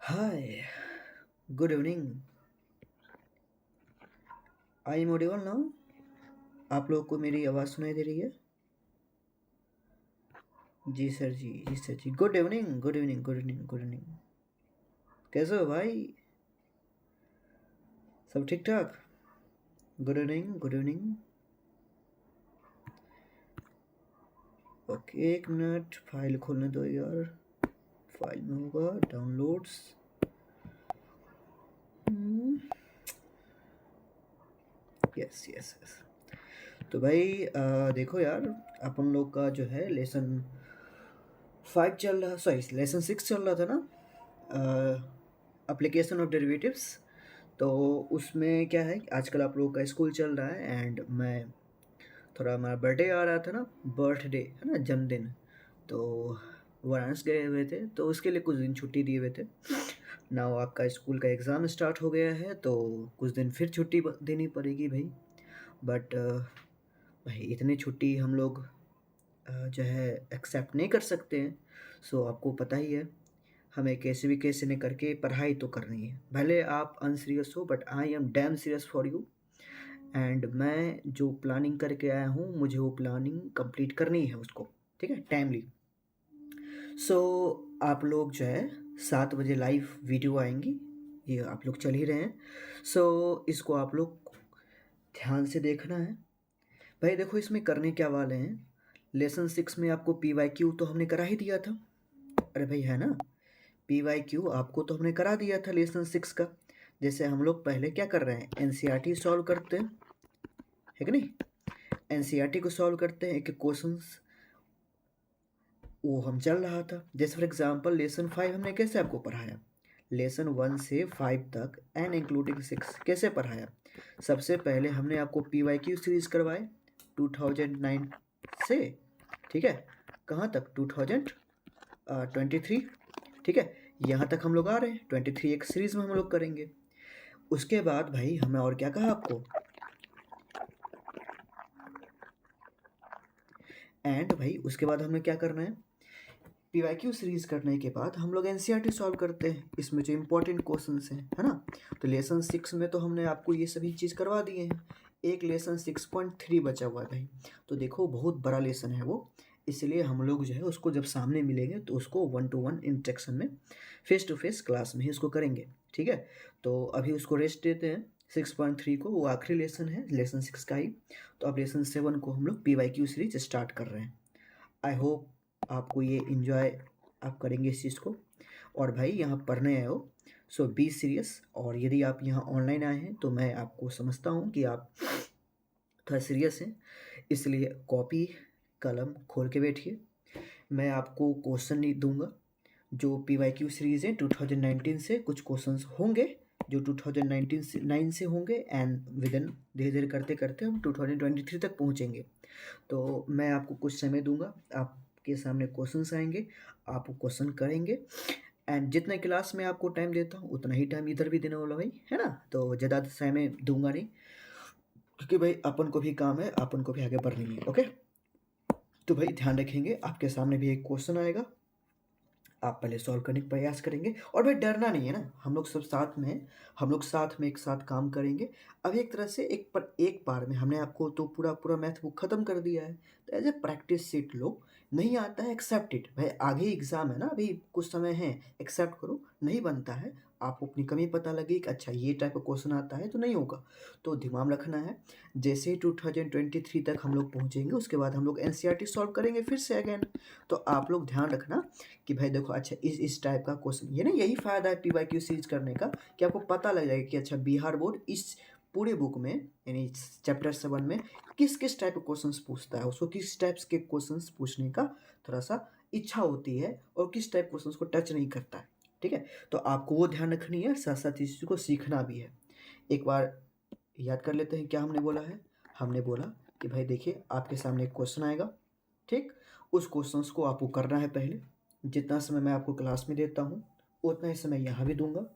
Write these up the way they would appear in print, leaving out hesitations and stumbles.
Hi, good evening. I am audible now? आप लोगों को मेरी आवाज़ सुनाई दे रही है? जी सर जी, जी सर जी। Good evening, good evening, good evening, good evening. कैसे हो भाई? सब ठीक ठाक? Good evening, good evening. Okay, एक मिनट फाइल खोलने दो यार। फाइल में होगा डाउनलोड्स। Yes yes yes. तो भाई देखो यार, अपन लोग का जो है लेसन 5 चल रहा, सॉरी लेसन 6 चल रहा था ना, एप्लीकेशन ऑफ डेरिवेटिव्स। तो उसमें क्या है कि आजकल आप लोगों का स्कूल चल रहा है एंड मैं थोड़ा, हमारा बर्थडे आ रहा था ना, बर्थडे है ना, जन्मदिन। तो वाराणसी गए हुए थे, तो उसके लिए कुछ दिन छुट्टी दिए हुए थे। नाउ आपका स्कूल का एग्ज़ाम स्टार्ट हो गया है, तो कुछ दिन फिर छुट्टी देनी पड़ेगी भाई। बट भाई इतनी छुट्टी हम लोग जो है एक्सेप्ट नहीं कर सकते हैं। सो आपको पता ही है, हमें कैसे भी कैसे न करके पढ़ाई तो करनी है, भले आप अनसीरियस हो, but I am damn serious for you. And मैं जो प्लानिंग करके आया हूँ, मुझे वो प्लानिंग कंप्लीट करनी है उसको, ठीक है, टाइमली। सो आप लोग जो है 7 बजे लाइव वीडियो आएंगी, ये आप लोग चल ही रहे हैं। सो इसको आप लोग ध्यान से देखना है भाई। देखो इसमें करने क्या वाले हैं, लेसन 6 में आपको PYQ तो हमने करा ही दिया था। अरे भाई है ना, PYQ आपको तो हमने करा दिया था लेसन 6 का। जैसे हम लोग पहले क्या कर रहे हैं, NCERT सॉल्व करते हैं, है कि नहीं? NCERT को सॉल्व करते हैं, एक एक क्वेश्चंस वो हम चल रहा था। जैसे फॉर एग्जांपल लेसन 5 हमने कैसे आपको पढ़ाया, लेसन 1 से 5 तक एंड इंक्लूडिंग 6 कैसे पढ़ाया। सबसे पहले हमने आपको PYQ सीरीज करवाए 2009 से, ठीक है, कहाँ तक, 2023, ठीक है, यहाँ तक हम लोग आ रहे हैं। 23 एक सीरीज में हम लोग करेंगे। उसके बाद भाई हमें और क्या कहा आपको, एंड भाई उसके बाद हमें क्या करना है, PYQ सीरीज करने के बाद हम लोग NCERT सॉल्व करते हैं, इसमें जो इंपॉर्टेंट क्वेश्चंस हैं, है ना। तो लेसन 6 में तो हमने आपको ये सभी चीज़ करवा दिए हैं। एक लेसन 6.3 बचा हुआ है भाई। तो देखो बहुत बड़ा लेसन है वो, इसलिए हम लोग जो है उसको जब सामने मिलेंगे तो उसको 1-to-1 इंटरेक्शन में, फेस टू फेस क्लास में ही उसको करेंगे, ठीक है। तो अभी उसको रेस्ट देते हैं 6.3 को, वो आखिरी लेसन है लेसन 6 का ही। तो अब लेसन 7 को हम लोग PYQ सीरीज स्टार्ट कर रहे हैं। आई होप आपको ये इन्जॉय आप करेंगे इस चीज़ को। और भाई यहाँ पढ़ने आए हो, सो बी सीरियस। और यदि आप यहाँ ऑनलाइन आए हैं तो मैं आपको समझता हूँ कि आप थोड़ा सीरियस हैं, इसलिए कॉपी कलम खोल के बैठिए। मैं आपको क्वेश्चन नहीं दूंगा, जो PYQ सीरीज़ है 2019 से कुछ क्वेश्चंस होंगे जो 2019 से 9 से होंगे, एंड विद इन धीरे धीरे करते करते हम 2023 तक पहुँचेंगे। तो मैं आपको कुछ समय दूंगा, आपके सामने क्वेश्चंस आएंगे, आप क्वेश्चन करेंगे। एंड जितने क्लास में आपको टाइम देता हूँ उतना ही टाइम इधर भी देने वाला भाई, है ना। तो ज़्यादा समय दूंगा नहीं, क्योंकि भाई अपन को भी काम है, अपन को भी आगे बढ़नी है। ओके, तो भाई ध्यान रखेंगे, आपके सामने भी एक क्वेश्चन आएगा, आप पहले सॉल्व करने का प्रयास करेंगे। और भाई डरना नहीं है ना, हम लोग सब साथ में हैं, हम लोग साथ में एक साथ काम करेंगे। अब एक तरह से एक बार में हमने आपको तो पूरा पूरा मैथ बुक ख़त्म कर दिया है। तो एज ए प्रैक्टिस सीट लो, नहीं आता है एक्सेप्ट इट भाई, आगे एग्ज़ाम है ना, अभी कुछ समय है, एक्सेप्ट करो। नहीं बनता है, आपको अपनी कमी पता लगी कि अच्छा ये टाइप का क्वेश्चन आता है तो नहीं होगा। तो दिमाग रखना है, जैसे ही 2023 तक हम लोग पहुँचेंगे उसके बाद हम लोग NCERT सॉल्व करेंगे फिर से अगेन। तो आप लोग ध्यान रखना कि भाई देखो, अच्छा इस टाइप का क्वेश्चन, ये ना यही फ़ायदा है PYQ सीरीज करने का, कि आपको पता लग जाएगा कि अच्छा बिहार बोर्ड इस पूरे बुक में, यानी चैप्टर 7 में किस किस टाइप के क्वेश्चंस पूछता है, उसको किस टाइप्स के क्वेश्चंस पूछने का थोड़ा सा इच्छा होती है, और किस टाइप क्वेश्चंस को टच नहीं करता है, ठीक है। तो आपको वो ध्यान रखनी है, साथ साथ इस चीज़ को सीखना भी है। एक बार याद कर लेते हैं क्या हमने बोला है। हमने बोला कि भाई देखिए आपके सामने एक क्वेश्चन आएगा, ठीक, उस क्वेश्चंस को आपको करना है पहले। जितना समय मैं आपको क्लास में देता हूँ उतना ही समय यहाँ भी दूंगा।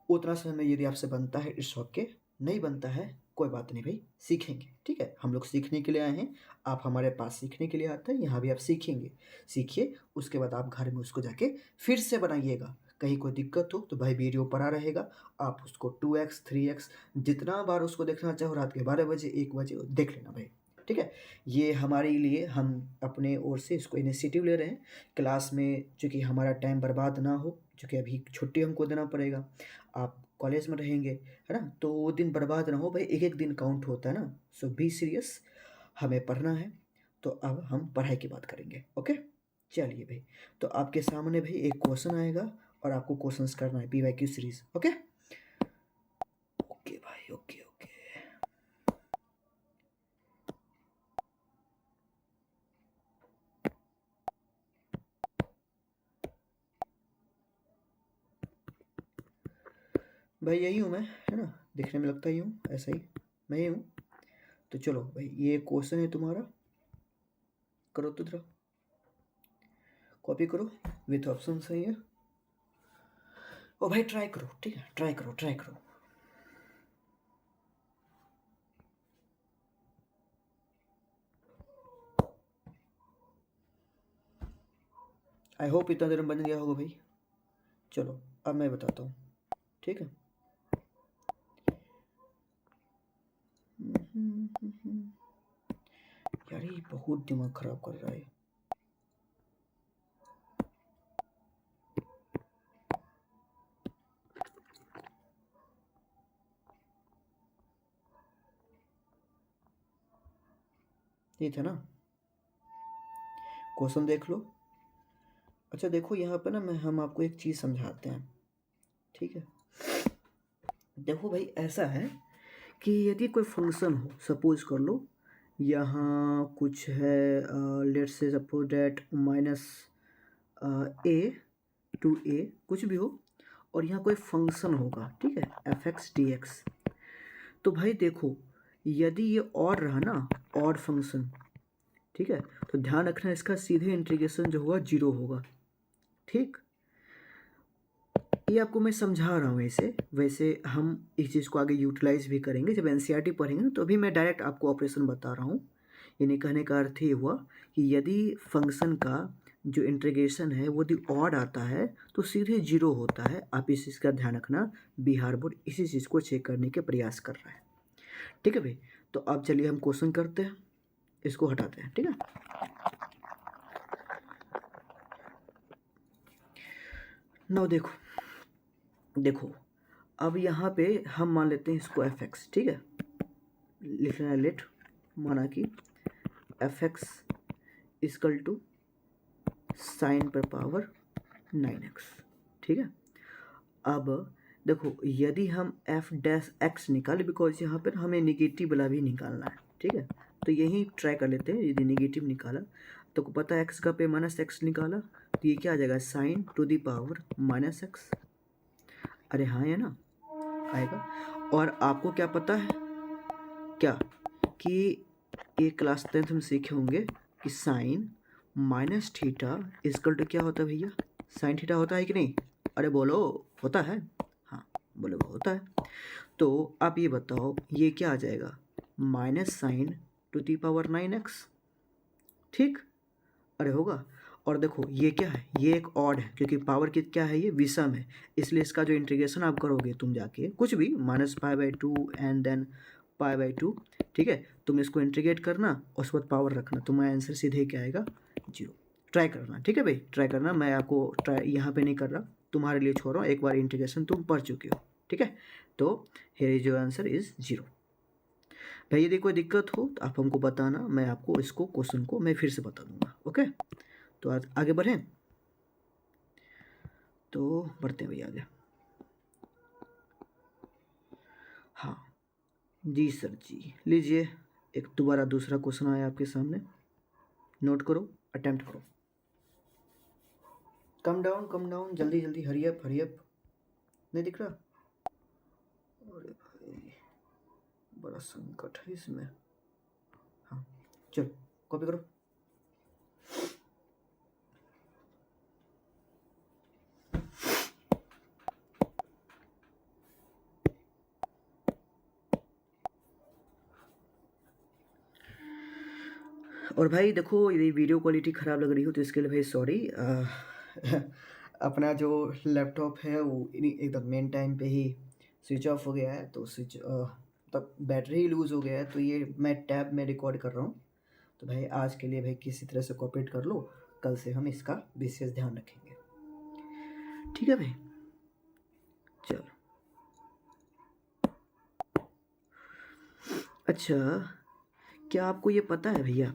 उतना समय यदि आपसे बनता है इट्स ओके, नहीं बनता है कोई बात नहीं भाई, सीखेंगे, ठीक है। हम लोग सीखने के लिए आए हैं, आप हमारे पास सीखने के लिए आते हैं, यहाँ भी आप सीखेंगे। सीखिए, उसके बाद आप घर में उसको जाके फिर से बनाइएगा, कहीं कोई दिक्कत हो तो भाई वीडियो पड़ा रहेगा, आप उसको 2x 3x जितना बार उसको देखना चाहो, रात के 12 बजे 1 बजे देख लेना भाई, ठीक है। ये हमारे लिए हम अपने ओर से इसको इनिशिएटिव ले रहे हैं क्लास में, चूँकि हमारा टाइम बर्बाद ना हो, चूँकि अभी छुट्टी हमको देना पड़ेगा, आप कॉलेज में रहेंगे, है ना, तो वो दिन बर्बाद ना हो भाई, एक एक दिन काउंट होता है ना। सो बी सीरियस, हमें पढ़ना है। तो अब हम पढ़ाई की बात करेंगे, ओके। चलिए भाई, तो आपके सामने भाई एक क्वेश्चन आएगा और आपको क्वेश्चंस करना है पीवाईक्यू सीरीज, ओके। ओके भाई, ओके ओके। भाई यही हूँ मैं, है ना, दिखने में लगता ही हूँ ऐसा ही, मैं ही हूँ। तो चलो भाई, ये क्वेश्चन है तुम्हारा, करो तो जरा, कॉपी करो, विथ ऑप्शन सही है। ओ भाई ट्राई करो, ठीक है, ट्राई करो ट्राई करो। आई होप इतना देर में बन गया होगा भाई। चलो अब मैं बताता हूँ, ठीक है। यार ये बहुत दिमाग खराब कर रहा है। ये था ना, क्वेश्चन देख लो। अच्छा देखो यहाँ पे ना, हम आपको एक चीज़ समझाते हैं, ठीक है। देखो भाई ऐसा है कि यदि कोई फंक्शन हो, सपोज कर लो यहाँ कुछ है, let's say suppose that minus a to a, कुछ भी हो, और यहाँ कोई फंक्शन होगा, ठीक है, f(x) dx। तो भाई देखो, यदि ये ऑड रहा ना, ऑड फंक्शन, ठीक है, तो ध्यान रखना इसका सीधे इंटीग्रेशन जो होगा 0 होगा, ठीक। ये आपको मैं समझा रहा हूँ ऐसे, वैसे हम इस चीज़ को आगे यूटिलाइज भी करेंगे जब एनसीईआरटी पढ़ेंगे ना, तो अभी मैं डायरेक्ट आपको ऑपरेशन बता रहा हूँ। यानी कहने का अर्थ ये हुआ कि यदि फंक्शन का जो इंटीग्रेशन है वो यदि ऑड आता है तो सीधे 0 होता है। आप इस चीज़ का ध्यान रखना, बिहार बोर्ड इसी चीज़ को चेक करने के प्रयास कर रहा है, ठीक है भाई। तो अब चलिए हम क्वेश्चन करते हैं, इसको हटाते हैं, ठीक है। नाउ देखो अब यहाँ पे हम मान लेते हैं इसको f(x), ठीक है, लिख लेना लेट, माना कि f(x) इक्वल टू साइन पर पावर 9x, ठीक है। अब देखो यदि हम f(x) निकाले, बिकॉज यहाँ पर हमें निगेटिव वाला भी निकालना है, ठीक है, तो यही ट्राई कर लेते हैं। यदि निगेटिव निकाला तो पता है x का पे माइनस एक्स निकाला, तो ये क्या आ जाएगा, sine to the power minus x. अरे हाँ है ना, आएगा। और आपको क्या पता है क्या, कि ये क्लास 10th में सीखे होंगे कि sine minus theta equal to क्या होता है भैया, साइन थीटा होता है कि नहीं? अरे बोलो, होता है? हाँ बोलो, होता है। तो आप ये बताओ ये क्या आ जाएगा, minus sine to the power 9x, ठीक। अरे होगा। और देखो ये क्या है, ये एक ऑड है, क्योंकि पावर की क्या है, ये विषम है, इसलिए इसका जो इंटीग्रेशन आप करोगे तुम जाके कुछ भी -π/2 एंड देन π/2, ठीक है, तुम इसको इंटीग्रेट करना और उसके बाद पावर रखना, तुम्हारा आंसर सीधे क्या आएगा, 0। ट्राई करना, ठीक है भाई, ट्राई करना, मैं आपको ट्राई यहाँ पे नहीं कर रहा, तुम्हारे लिए छोड़ रहा हूँ, एक बार इंटीग्रेशन तुम पढ़ चुके हो, ठीक है। तो here is your answer is 0। भाई यदि कोई दिक्कत हो तो आप हमको बताना, मैं आपको इसको क्वेश्चन को मैं फिर से बता दूंगा, ओके। तो आगे बढ़ें, तो बढ़ते हैं भैया आगे। हाँ जी सर जी, लीजिए एक दोबारा दूसरा क्वेश्चन आया आपके सामने, नोट करो, अटेम्प्ट करो। कम डाउन, जल्दी जल्दी, हरी अप, नहीं दिख रहा? अरे भाई बड़ा संकट है इसमें। हाँ चलो कॉपी करो। और भाई देखो, यदि वीडियो क्वालिटी ख़राब लग रही हो तो इसके लिए भाई सॉरी। अपना जो लैपटॉप है वो एकदम मेन टाइम पे ही स्विच ऑफ हो गया है, तो तब बैटरी ही लूज़ हो गया है, तो ये मैं टैब में रिकॉर्ड कर रहा हूँ। तो भाई आज के लिए भाई किसी तरह से कोऑपरेट कर लो, कल से हम इसका विशेष ध्यान रखेंगे। ठीक है भाई, चलो। अच्छा, क्या आपको ये पता है भैया,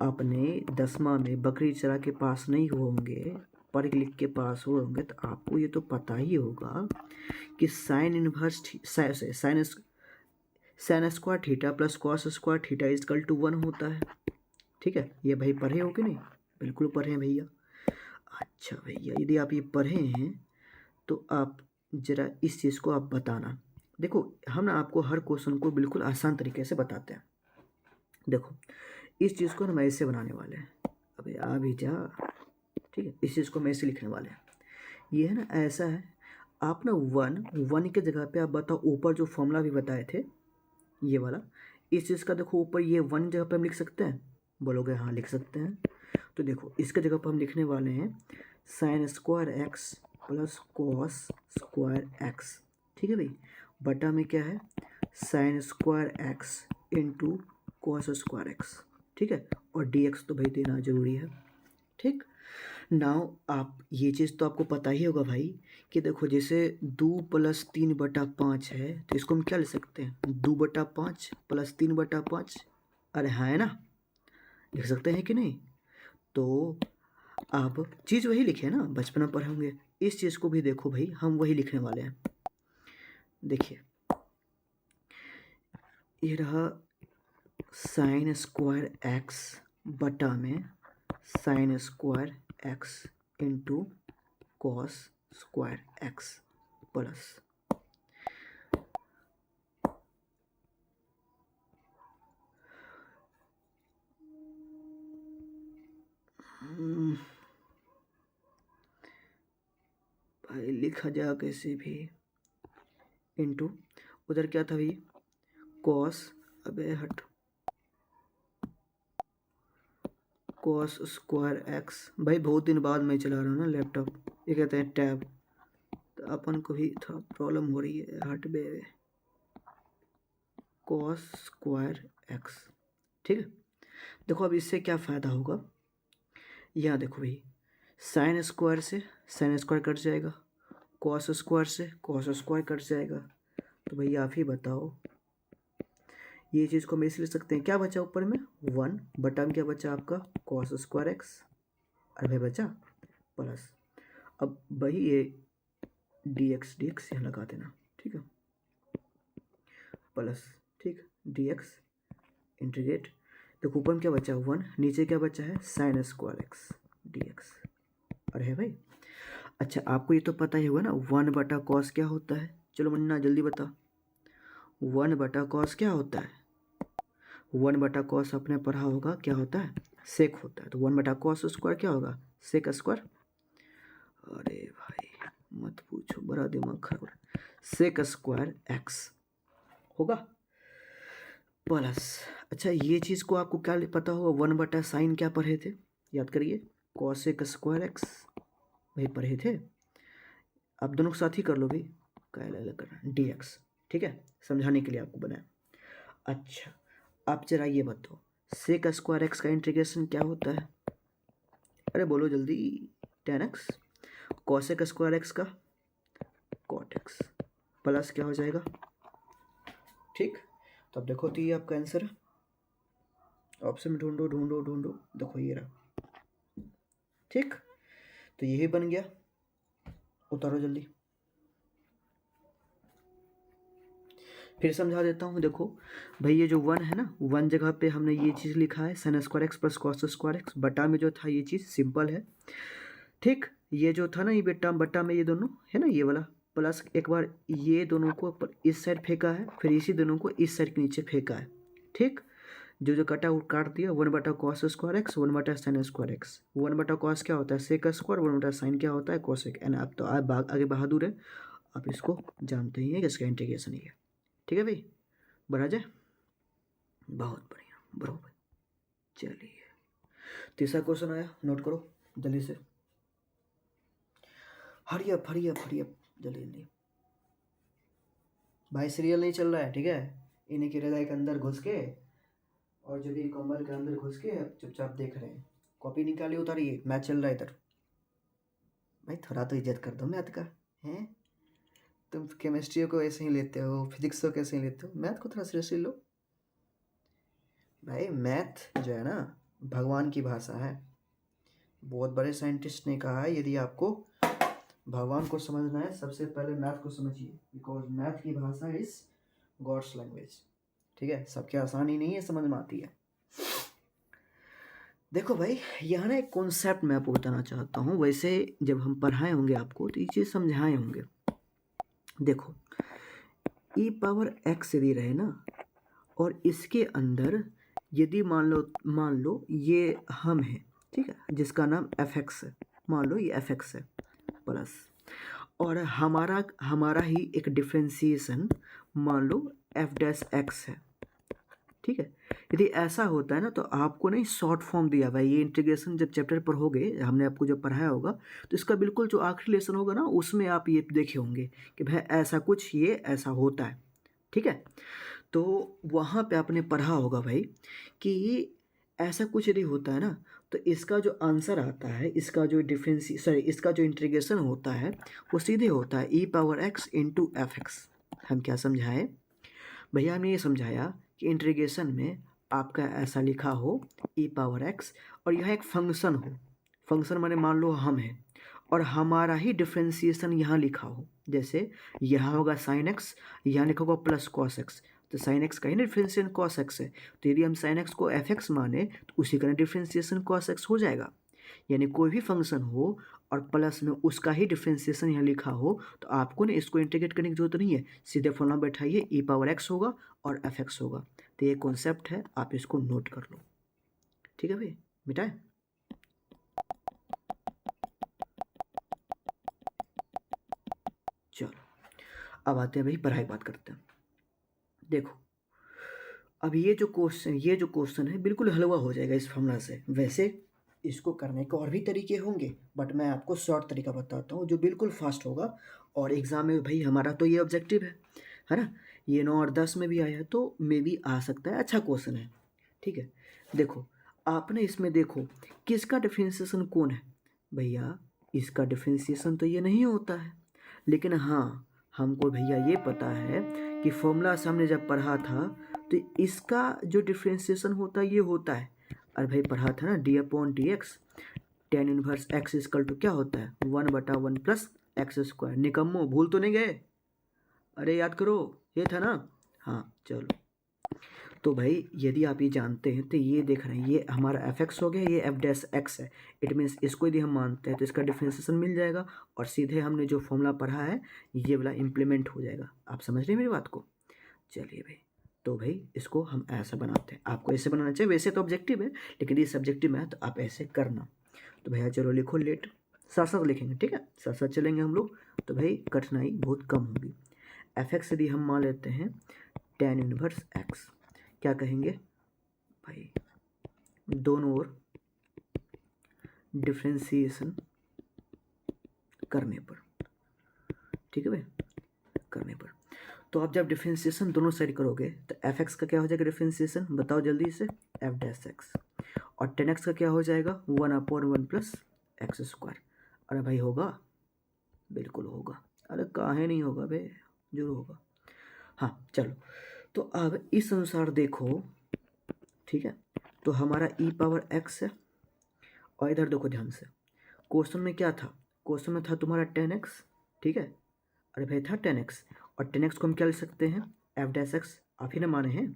आपने 10वां में बकरी चरा के पास नहीं हुए होंगे, पढ़ लिख के पास हुए होंगे, तो आपको ये तो पता ही होगा कि sine inverse sine square theta plus cos square theta is equal to 1 होता है। ठीक है, ये भाई पढ़े हो कि नहीं? बिल्कुल पढ़े हैं भैया। अच्छा भैया, यदि आप ये पढ़े हैं तो आप ज़रा इस चीज़ को आप बताना। देखो, हम ना आपको हर क्वेश्चन को बिल्कुल आसान तरीके से बताते हैं। देखो, इस चीज़ को हम ऐसे बनाने वाले हैं। अबे आ भी जा। ठीक है, इस चीज़ को हम ऐसे लिखने वाले हैं। ये है ना, ऐसा है। आप ना वन के जगह पे आप बताओ, ऊपर जो फॉर्मूला भी बताए थे ये वाला, इस चीज़ का देखो ऊपर ये 1 जगह पे हम लिख सकते हैं। बोलोगे हाँ लिख सकते हैं। तो देखो, इसके जगह पर हम लिखने वाले हैं sine square x plus cos square x. ठीक है भाई, बटा में क्या है, sine square x into cos square x. ठीक है, और डी एक्स तो भाई देना जरूरी है। ठीक, नाउ आप ये चीज़ तो आपको पता ही होगा भाई कि देखो, जैसे 2+3/5 है, तो इसको हम क्या ले सकते हैं, 2/5 प्लस 3/5। अरे हाँ, है ना, लिख सकते हैं कि नहीं? तो आप चीज़ वही लिखे ना, बचपन में पढ़े होंगे। इस चीज़ को भी देखो भाई, हम वही लिखने वाले हैं। देखिए, ये रहा साइन स्क्वायर एक्स बटा में sine square x into cos square x plus भाई लिखा जा कैसे भी, इंटू उधर क्या था भाई, कॉस, अबे हट, कॉस स्क्वायर एक्स। भाई बहुत दिन बाद मैं चला रहा हूँ ना लैपटॉप, ये कहते हैं टैब, तो अपन को भी थोड़ा प्रॉब्लम हो रही है। हट बे, कॉस स्क्वायर एक्स। ठीक है, देखो अब इससे क्या फ़ायदा होगा, यहाँ देखो भाई, साइन स्क्वायर से साइन स्क्वायर कट जाएगा, कॉस स्क्वायर से कॉस स्क्वायर कट जाएगा। तो भाई आप ही बताओ, ये चीज़ को हम इसलिए लिख सकते हैं, क्या बचा ऊपर में 1 बटा में क्या बचा आपका कॉस स्क्वायर एक्स, अरे भाई बचा प्लस, अब वही ये डी एक्स यहाँ लगा देना। ठीक है, प्लस, ठीक, डी एक्स इंटीग्रेट, देखो ऊपर में क्या बचा 1, नीचे क्या बचा है sine square x D x. अरे है भाई। अच्छा, आपको ये तो पता ही होगा ना 1 बटा कॉस क्या होता है, चलो मुन्ना जल्दी बता, 1 बटा कॉस क्या होता है? 1 बटा कॉस आपने पढ़ा होगा क्या होता है, सेक होता है। तो 1 बटा कॉस स्क्वायर क्या होगा, सेक स्क्वायर। अरे भाई मत पूछो, बड़ा दिमाग खराब, सेक स्क्वायर एक्स होगा प्लस। अच्छा, ये चीज़ को आपको क्या पता होगा, 1 बटा साइन क्या पढ़े थे, याद करिए, कॉसेक स्क्वायर एक्स भाई पढ़े थे। आप दोनों को साथ ही कर लो भाई, क्या अलग करना, डी एक्स। ठीक है, समझाने के लिए आपको बनाया। अच्छा, आप जरा ये बताओ, सेक स्क्वायर एक्स का इंटीग्रेशन क्या होता है, अरे बोलो जल्दी, tan x, cosec square x का कॉट एक्स प्लस क्या हो जाएगा। ठीक, तो अब देखो, तो ये आपका आंसर है, ऑप्शन में ढूंढो ढूंढो ढूंढो, देखो ये रहा। ठीक, तो यही बन गया, उतारो जल्दी, फिर समझा देता हूँ। देखो भाई, ये जो 1 है ना, 1 जगह पे हमने ये चीज़ लिखा है sine square x plus cos square x, बटा में जो था ये चीज़ सिंपल है। ठीक, ये जो था ना ये बेटा, बटा में ये दोनों है ना, ये वाला प्लस, एक बार ये दोनों को इस साइड फेंका है, फिर इसी दोनों को इस साइड के नीचे फेंका है। ठीक, जो जो कटा वो काट दिया, 1 बटा कॉस स्क्वायर एक्स 1 बटा साइन स्क्वायर एक्स। 1 बटा कॉस क्या होता है सेक स्क्वायर, 1 बटा साइन क्या होता है कॉसेक। एंड आप तो आगे बहादुर है, आप इसको जानते ही हैं कि इसका इंटीग्रेशन ही है। ठीक है भाई, बढ़ा जाए, बहुत बढ़िया बराबर। चलिए, तीसरा क्वेश्चन आया, नोट करो जल्दी से। हरी अप जल्दी जल्दी भाई, सीरियल नहीं चल रहा है, ठीक है। इन्हीं की रजाई के अंदर घुस के और जो भी कंबल के अंदर घुस के चुपचाप देख रहे हैं। कॉपी निकाली, उतारिए, मैच चल रहा है इधर। भाई थोड़ा तो इज्जत कर दो मैथ का, हैं। तुम केमिस्ट्री को ऐसे ही लेते हो, फिजिक्स को कैसे ही लेते हो, मैथ को थोड़ा सीरियसली लो भाई। मैथ जो है ना, भगवान की भाषा है। बहुत बड़े साइंटिस्ट ने कहा है, यदि आपको भगवान को समझना है सबसे पहले मैथ को समझिए, बिकॉज मैथ की भाषा इज गॉड्स लैंग्वेज, ठीक है। सबके आसानी नहीं है, समझ में आती है। देखो भाई, यहाँ ना एक कॉन्सेप्ट मैं आपको बताना चाहता हूँ। वैसे जब हम पढ़ाए होंगे आपको तो ये चीज़ समझाए होंगे। देखो, ई पावर एक्स यदि रहे ना, और इसके अंदर यदि मान लो ये हम है, ठीक है, जिसका नाम एफ एक्स है। मान लो ये एफ एक्स है प्लस, और हमारा ही एक डिफ्रेंसिएशन मान लो एफ डैश एक्स है, ठीक है। यदि ऐसा होता है ना, तो आपको नहीं शॉर्ट फॉर्म दिया हुआ है। ये इंटीग्रेशन जब चैप्टर पर होगे, हमने आपको जब पढ़ाया होगा, तो इसका बिल्कुल जो आखिरी लेसन होगा ना, उसमें आप ये देखे होंगे कि भाई ऐसा कुछ ये ऐसा होता है, ठीक है। तो वहाँ पे आपने पढ़ा होगा भाई कि ऐसा कुछ यदि होता है ना, तो इसका जो आंसर आता है, इसका जो इसका जो इंटीग्रेशन होता है, वो सीधे होता है e power x into f x. हम क्या समझाए भैया? हमने ये समझाया कि इंटीग्रेशन में आपका ऐसा लिखा हो ई पावर एक्स, और यह एक फंक्शन हो। फंक्शन माने मान लो हम है, और हमारा ही डिफ्रेंसिएशन यहाँ लिखा हो। जैसे यहाँ होगा साइन एक्स, यहाँ लिखा होगा प्लस कॉस एक्स, तो साइन एक्स का ही डिफ्रेंसिएशन कॉस एक्स है। तो यदि हम साइन एक्स को एफ एक्स माने, तो उसी का डिफ्रेंसिएशन कॉस एक्स हो जाएगा। यानी कोई भी फंक्शन हो और प्लस में उसका ही डिफ्रेंसिएशन यहाँ लिखा हो, तो आपको ना इसको इंटीग्रेट करने की जरूरत नहीं है, सीधे फॉर्मूला बैठाइए, ई पावर एक्स होगा और एफ एक्स होगा। तो ये कॉन्सेप्ट है, आप इसको नोट कर लो, ठीक है भाई। मिटाए? चलो अब आते हैं भाई, पढ़ाई बात करते हैं। देखो, अब ये जो क्वेश्चन है बिल्कुल हलवा हो जाएगा इस फॉर्मूला से। वैसे इसको करने के और भी तरीके होंगे, बट मैं आपको शॉर्ट तरीका बताता हूँ जो बिल्कुल फास्ट होगा। और एग्ज़ाम में भाई हमारा तो ये ऑब्जेक्टिव है ना। ये 9 और 10 में भी आया है, तो मे भी आ सकता है, अच्छा क्वेश्चन है, ठीक है। देखो, आपने इसमें देखो किसका डिफरेंशिएशन कौन है भैया? इसका डिफरेंशिएशन तो ये नहीं होता है, लेकिन हाँ, हमको भैया ये पता है कि फॉर्मूला से हमने जब पढ़ा था, तो इसका जो डिफ्रेंसिएशन होता है ये होता है। अरे भाई पढ़ा था ना, d upon d x tan inverse x equal to क्या होता है, 1/1 प्लस एक्स स्क्वायर। निकम्मो, भूल तो नहीं गए? अरे याद करो, ये था ना। हाँ चलो, तो भाई यदि आप ये जानते हैं तो ये देख रहे हैं, ये हमारा एफ एक्स हो गया, ये एफ डैश एक्स है। इट मीन्स इसको यदि हम मानते हैं तो इसका डिफ्रेंसिएशन मिल जाएगा, और सीधे हमने जो फॉर्मूला पढ़ा है ये वाला इम्प्लीमेंट हो जाएगा। आप समझ रहे हैं मेरी बात को? चलिए भाई, तो भाई इसको हम ऐसा बनाते हैं। आपको ऐसे बनाना चाहिए, वैसे तो ऑब्जेक्टिव है, लेकिन ये सब्जेक्टिव में है तो आप ऐसे करना। तो भैया चलो लिखो लेट, साथ साथ लिखेंगे, ठीक है, साथ साथ चलेंगे हम लोग, तो भाई कठिनाई बहुत कम होगी। एफ एक्स यदि हम मान लेते हैं टेन इनवर्स एक्स, क्या कहेंगे भाई? दोनों ओर डिफ्रेंसिएशन करने पर, ठीक है भाई, करने पर। तो आप जब डिफ्रेंसिएशन दोनों साइड करोगे तो एफ एक्स का क्या हो जाएगा डिफ्रेंसिएशन, बताओ जल्दी से? F dash x. और टेन एक्स का क्या हो जाएगा? 1/1 प्लस एक्स स्क्वायर। अरे भाई होगा, बिल्कुल होगा। अरे काहे नहीं होगा बे, जरूर होगा। हाँ चलो, तो अब इस अनुसार देखो, ठीक है। तो हमारा ई पावर एक्स है, और इधर देखो ध्यान से, क्वेश्चन में क्या था? क्वेश्चन में था तुम्हारा 10x, ठीक है। अरे भाई था 10x, और 10x को हम क्या लिख सकते हैं? एफ डैश एक्स, आप ही ना माने हैं,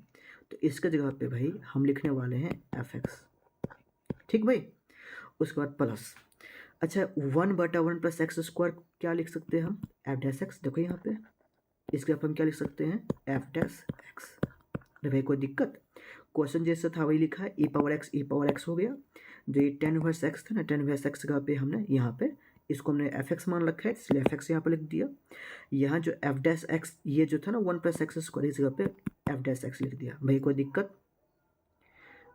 तो इसके जगह पे भाई हम लिखने वाले हैं एफ एक्स, ठीक भाई। उसके बाद प्लस, अच्छा 1/1 प्लस एक्स स्क्वायर क्या लिख सकते हैं हम? F dash x. देखो यहाँ पे इसके आप हम क्या लिख सकते हैं? F dash x. अरे भाई कोई दिक्कत? क्वेश्चन जैसा था वही लिखा है, ई पावर एक्स हो गया। जो ये टेन इनवर्स एक्स था ना, टेन इनवर्स एक्स जगह पे हमने यहाँ पे इसको हमने एफ एक्स मान रखा है, इसलिए एफ एक्स यहाँ पे लिख दिया। यहाँ जो एफ डैश एक्स ये जो था ना 1 प्लस एक्स स्क्वायर, इस जगह पे एफ डैश एक्स लिख दिया। भाई कोई दिक्कत?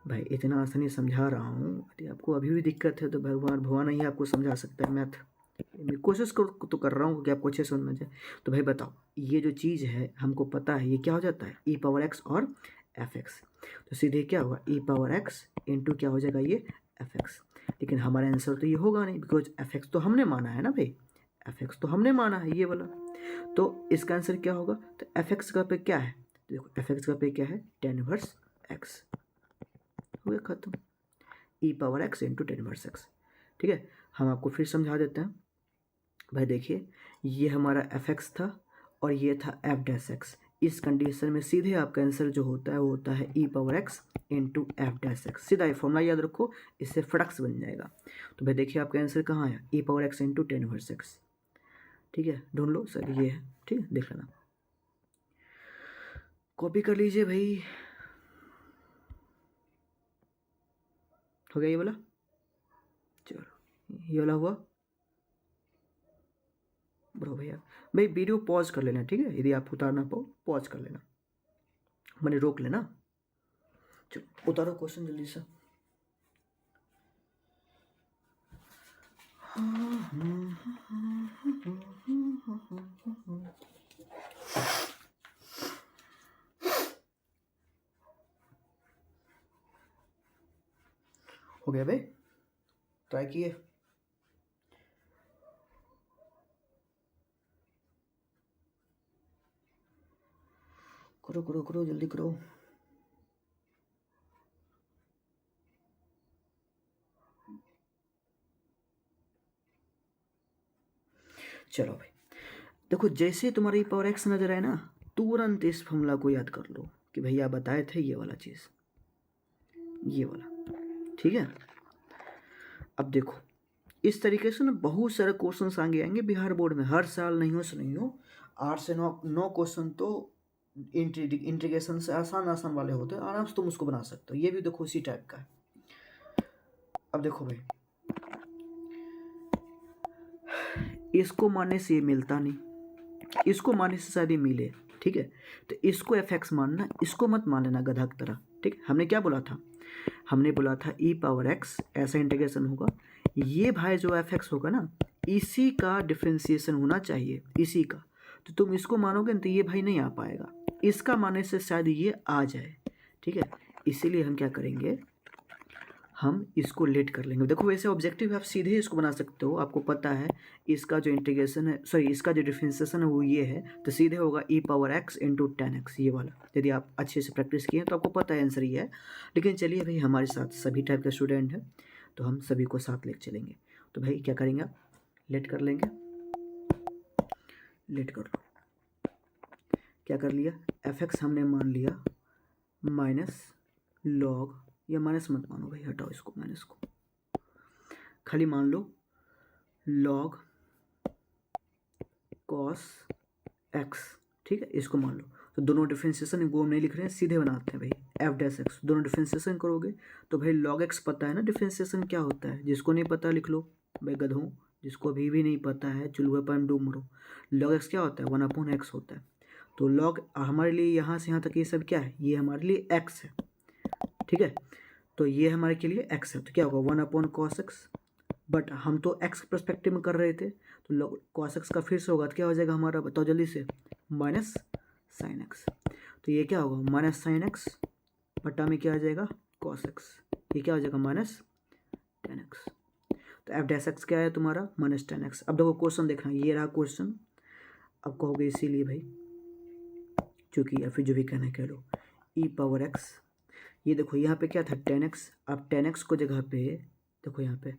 भाई इतना आसानी समझा रहा हूँ, यदि आपको अभी भी दिक्कत है तो भगवान ही आपको समझा सकता है मैथ। मैं कोशिश तो कर रहा हूँ कि आपको अच्छे से समझ में जाए। तो भाई बताओ, ये जो चीज़ है हमको पता है ये क्या हो जाता है, ई पावर एक्स और एफ एक्स। तो सीधे क्या होगा, ई पावर एक्स इंटू क्या हो जाएगा, ये एफ एक्स। लेकिन हमारा आंसर तो ये होगा नहीं, बिकॉज एफ एक्स तो हमने माना है ना भाई, एफ एक्स तो हमने माना है ये वाला। तो इसका आंसर क्या होगा, तो एफ एक्स का पे क्या है, देखो एफ एक्स का पे क्या है, टेन इनवर्स एक्स। हो गया खत्म, e power x into tan inverse x. ठीक है, हम आपको फिर समझा देते हैं। भाई देखिए, ये हमारा एफ एक्स था और ये था एफ डैश एक्स। इस कंडीशन में सीधे आपका आंसर जो होता है वो होता है e power x into f dash x. सीधा ये फॉर्मूला याद रखो, इससे फटक्स बन जाएगा। तो भाई देखिए आपका आंसर कहाँ है, e power x into tan inverse x. ठीक है, ढूंढ लो सर, ये है। ठीक है, देख लेना, कॉपी कर लीजिए भाई। हो गया ये वाला, चलो ये वाला हुआ। ब्रो भैया, भाई वीडियो पॉज कर लेना, ठीक है, यदि आप उतार ना पाओ पॉज कर लेना, मैंने रोक लेना। चलो उतारो क्वेश्चन जल्दी से। हो गया भाई, ट्राई किए। करो करो करो, जल्दी करो। चलो भाई देखो, जैसे तुम्हारी पावर एक्स नजर आए ना, तुरंत इस फॉर्मूला को याद कर लो कि भैया बताए थे ये वाला चीज़, ये वाला। ठीक है, अब देखो इस तरीके से ना बहुत सारे क्वेश्चन आगे आएंगे बिहार बोर्ड में, हर साल नहीं हो से नहीं हो, 8 से 9 क्वेश्चन तो इंटीग्रेशन से आसान आसान वाले होते हैं, आराम से तुम उसको बना सकते हो। ये भी देखो उसी टाइप का है। अब देखो भाई, इसको मानने से ये मिलता नहीं, इसको मानने से शायद ये मिले। ठीक है, तो इसको एफ एक्स मानना, इसको मत मान लेना गधा की तरह। ठीक, हमने क्या बोला था, हमने बोला था ई पावर एक्स ऐसा इंटीग्रेशन होगा, ये भाई जो एफ एक्स होगा ना, इसी का डिफ्रेंसिएशन होना चाहिए, इसी का। तो तुम इसको मानोगे ना तो ये भाई नहीं आ पाएगा, इसका मानने से शायद ये आ जाए। ठीक है, इसीलिए हम क्या करेंगे, हम इसको लेट कर लेंगे। देखो वैसे ऑब्जेक्टिव आप सीधे इसको बना सकते हो, आपको पता है इसका जो इंटीग्रेशन है, सॉरी इसका जो डिफरेंशिएशन है वो ये है, तो सीधे होगा e power x into tan x, ये वाला। यदि आप अच्छे से प्रैक्टिस किए तो आपको पता है आंसर ये है। लेकिन चलिए भाई, हमारे साथ सभी टाइप का स्टूडेंट है तो हम सभी को साथ लेके चलेंगे। तो भाई क्या करेंगे आप, लेट कर लेंगे, लेट कर लो। क्या कर लिया, एफ एक्स हमने मान लिया माइनस लॉग, या माइनस मत मानो भाई, हटाओ इसको, माइनस को खाली मान लो, लॉग कॉस एक्स। ठीक है, इसको मान लो। तो दोनों डिफ्रेंशिएशन वो नहीं लिख रहे हैं, सीधे बनाते हैं भाई, एफ डैश एक्स। दोनों डिफ्रेंशिएशन करोगे तो भाई लॉग एक्स पता है ना डिफ्रेंशिएशन क्या होता है, जिसको नहीं पता लिख लो भाई गधों, जिसको अभी भी नहीं पता है चुलवे पर डूब मरो। लॉग एक्स क्या होता है, 1/x होता है। तो लॉग हमारे लिए यहाँ से यहाँ तक ये सब क्या है, ये हमारे लिए एक्स है। ठीक है, तो ये हमारे के लिए एक्स है, तो क्या होगा 1/cos x। बट हम तो एक्स परस्पेक्टिव में कर रहे थे, तो cos x का फिर से होगा तो क्या हो जाएगा हमारा, बताओ जल्दी से, माइनस साइन एक्स। तो ये क्या होगा, माइनस साइन एक्स बटा में क्या आ जाएगा cos x, ये क्या हो जाएगा माइनस टेन एक्स। तो एफ डैश एक्स क्या है तुम्हारा, माइनस टेन एक्स। अब देखो क्वेश्चन देखना, ये रहा क्वेश्चन। अब कहोगे इसीलिए भाई, चूँकि या फिर जो भी कहना कह लो, ई पावर एक्स, ये देखो यहाँ पे क्या था टेन एक्स, अब टेन एक्स को जगह पे देखो यहाँ पे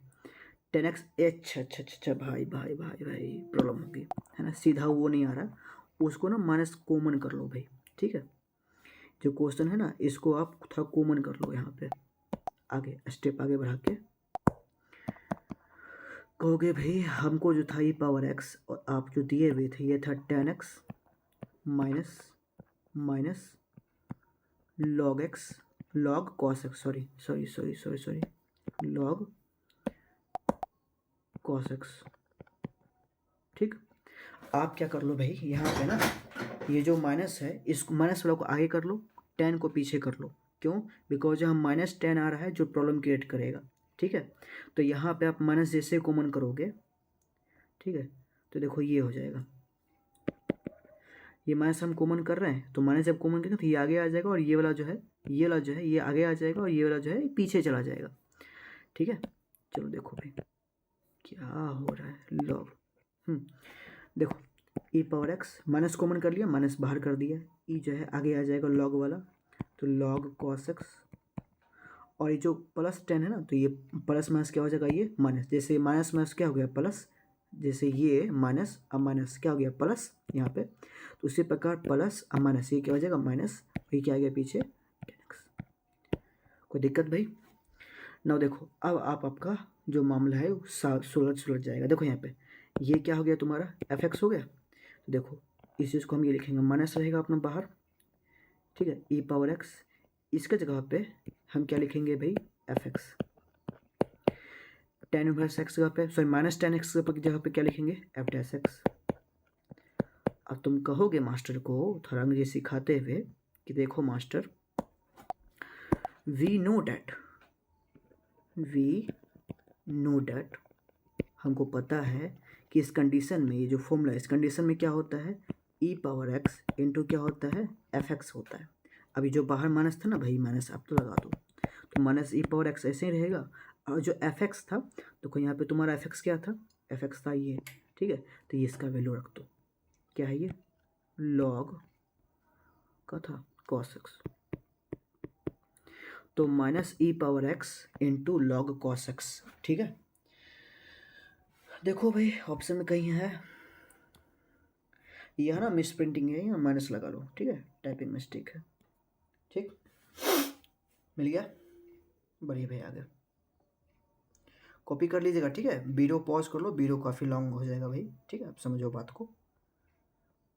टेन एक्स, अच्छा अच्छा अच्छा भाई भाई भाई भाई प्रॉब्लम होगी है ना, सीधा वो नहीं आ रहा, उसको ना माइनस कॉमन कर लो भाई। ठीक है, जो क्वेश्चन है ना इसको आप थोड़ा कॉमन कर लो, यहाँ पे आगे स्टेप आगे बढ़ा के कहोगे भाई हमको जो था ये पावर एक्स और आप जो दिए हुए थे ये था ten x minus minus log x, log cos x, sorry sorry sorry sorry sorry, log cos x. ठीक, आप क्या कर लो भाई यहाँ पे ना, ये जो माइनस है इस माइनस वाला को आगे कर लो, टेन को पीछे कर लो। क्यों, बिकॉज यहाँ माइनस टेन आ रहा है जो प्रॉब्लम क्रिएट करेगा। ठीक है, तो यहाँ पे आप माइनस जैसे कॉमन करोगे, ठीक है। तो देखो ये हो जाएगा, ये माइनस हम कॉमन कर रहे हैं, तो माइनस जब कॉमन करेंगे तो ये आगे आ जाएगा, और ये वाला जो है ये आगे आ जाएगा, और ये वाला जो है पीछे चला जाएगा। ठीक है, चलो देखो भाई क्या हो रहा है, लॉग देखो ई पावर एक्स माइनस कॉमन कर लिया, माइनस बाहर कर दिया, ई जो है आगे आ जाएगा लॉग वाला, तो लॉग कॉस एक्स, और ये जो प्लस 10 है ना, तो ये प्लस माइनस क्या हो जाएगा, ये माइनस, जैसे माइनस माइनस क्या हो गया प्लस, जैसे ये माइनस अब माइनस क्या हो गया प्लस यहाँ पे, तो उसी प्रकार प्लस अब माइनस ये क्या हो जाएगा माइनस, ये क्या आ गया पीछे 10x। कोई दिक्कत भाई? ना देखो अब आपका जो मामला है वो सुलझ जाएगा। देखो यहाँ पे ये क्या हो गया तुम्हारा एफ एक्स हो गया, तो देखो इस चीज़ को हम ये लिखेंगे, माइनस रहेगा अपना बाहर, ठीक है, ई पावर एक्स, इसके जगह पे हम क्या लिखेंगे भाई F x, tan inverse x जगह पे, सॉरी माइनस 10x की जगह पे क्या लिखेंगे एफ डैश एक्स। अब तुम कहोगे मास्टर को थोड़ा मुझे सिखाते हुए कि देखो मास्टर, वी नो डैट हमको पता है कि इस कंडीशन में, ये जो फॉर्मूला इस कंडीशन में क्या होता है, ई पावर एक्स इंटू क्या होता है एफ एक्स होता है। अभी जो बाहर माइनस था ना भाई, माइनस आप तो लगा दो, तो माइनस ई पावर एक्स ऐसे ही रहेगा, और जो एफ एक्स था, तो यहाँ पे तुम्हारा एफ एक्स क्या था, एफ एक्स था ये, ठीक है, तो ये इसका वैल्यू रख दो, क्या है ये लॉग का था कॉस एक्स, तो minus e power x into log cos x. ठीक है, देखो भाई ऑप्शन में कहीं है, यह ना मिस प्रिंटिंग है, यहाँ माइनस लगा लो, ठीक है, टाइपिंग मिस्टेक है, ठीक, मिल गया, बढ़िया भाई आगे कॉपी कर लीजिएगा, ठीक है, वीडियो पॉज कर लो, वीडियो काफ़ी लॉन्ग हो जाएगा भाई, ठीक है, आप समझो बात को,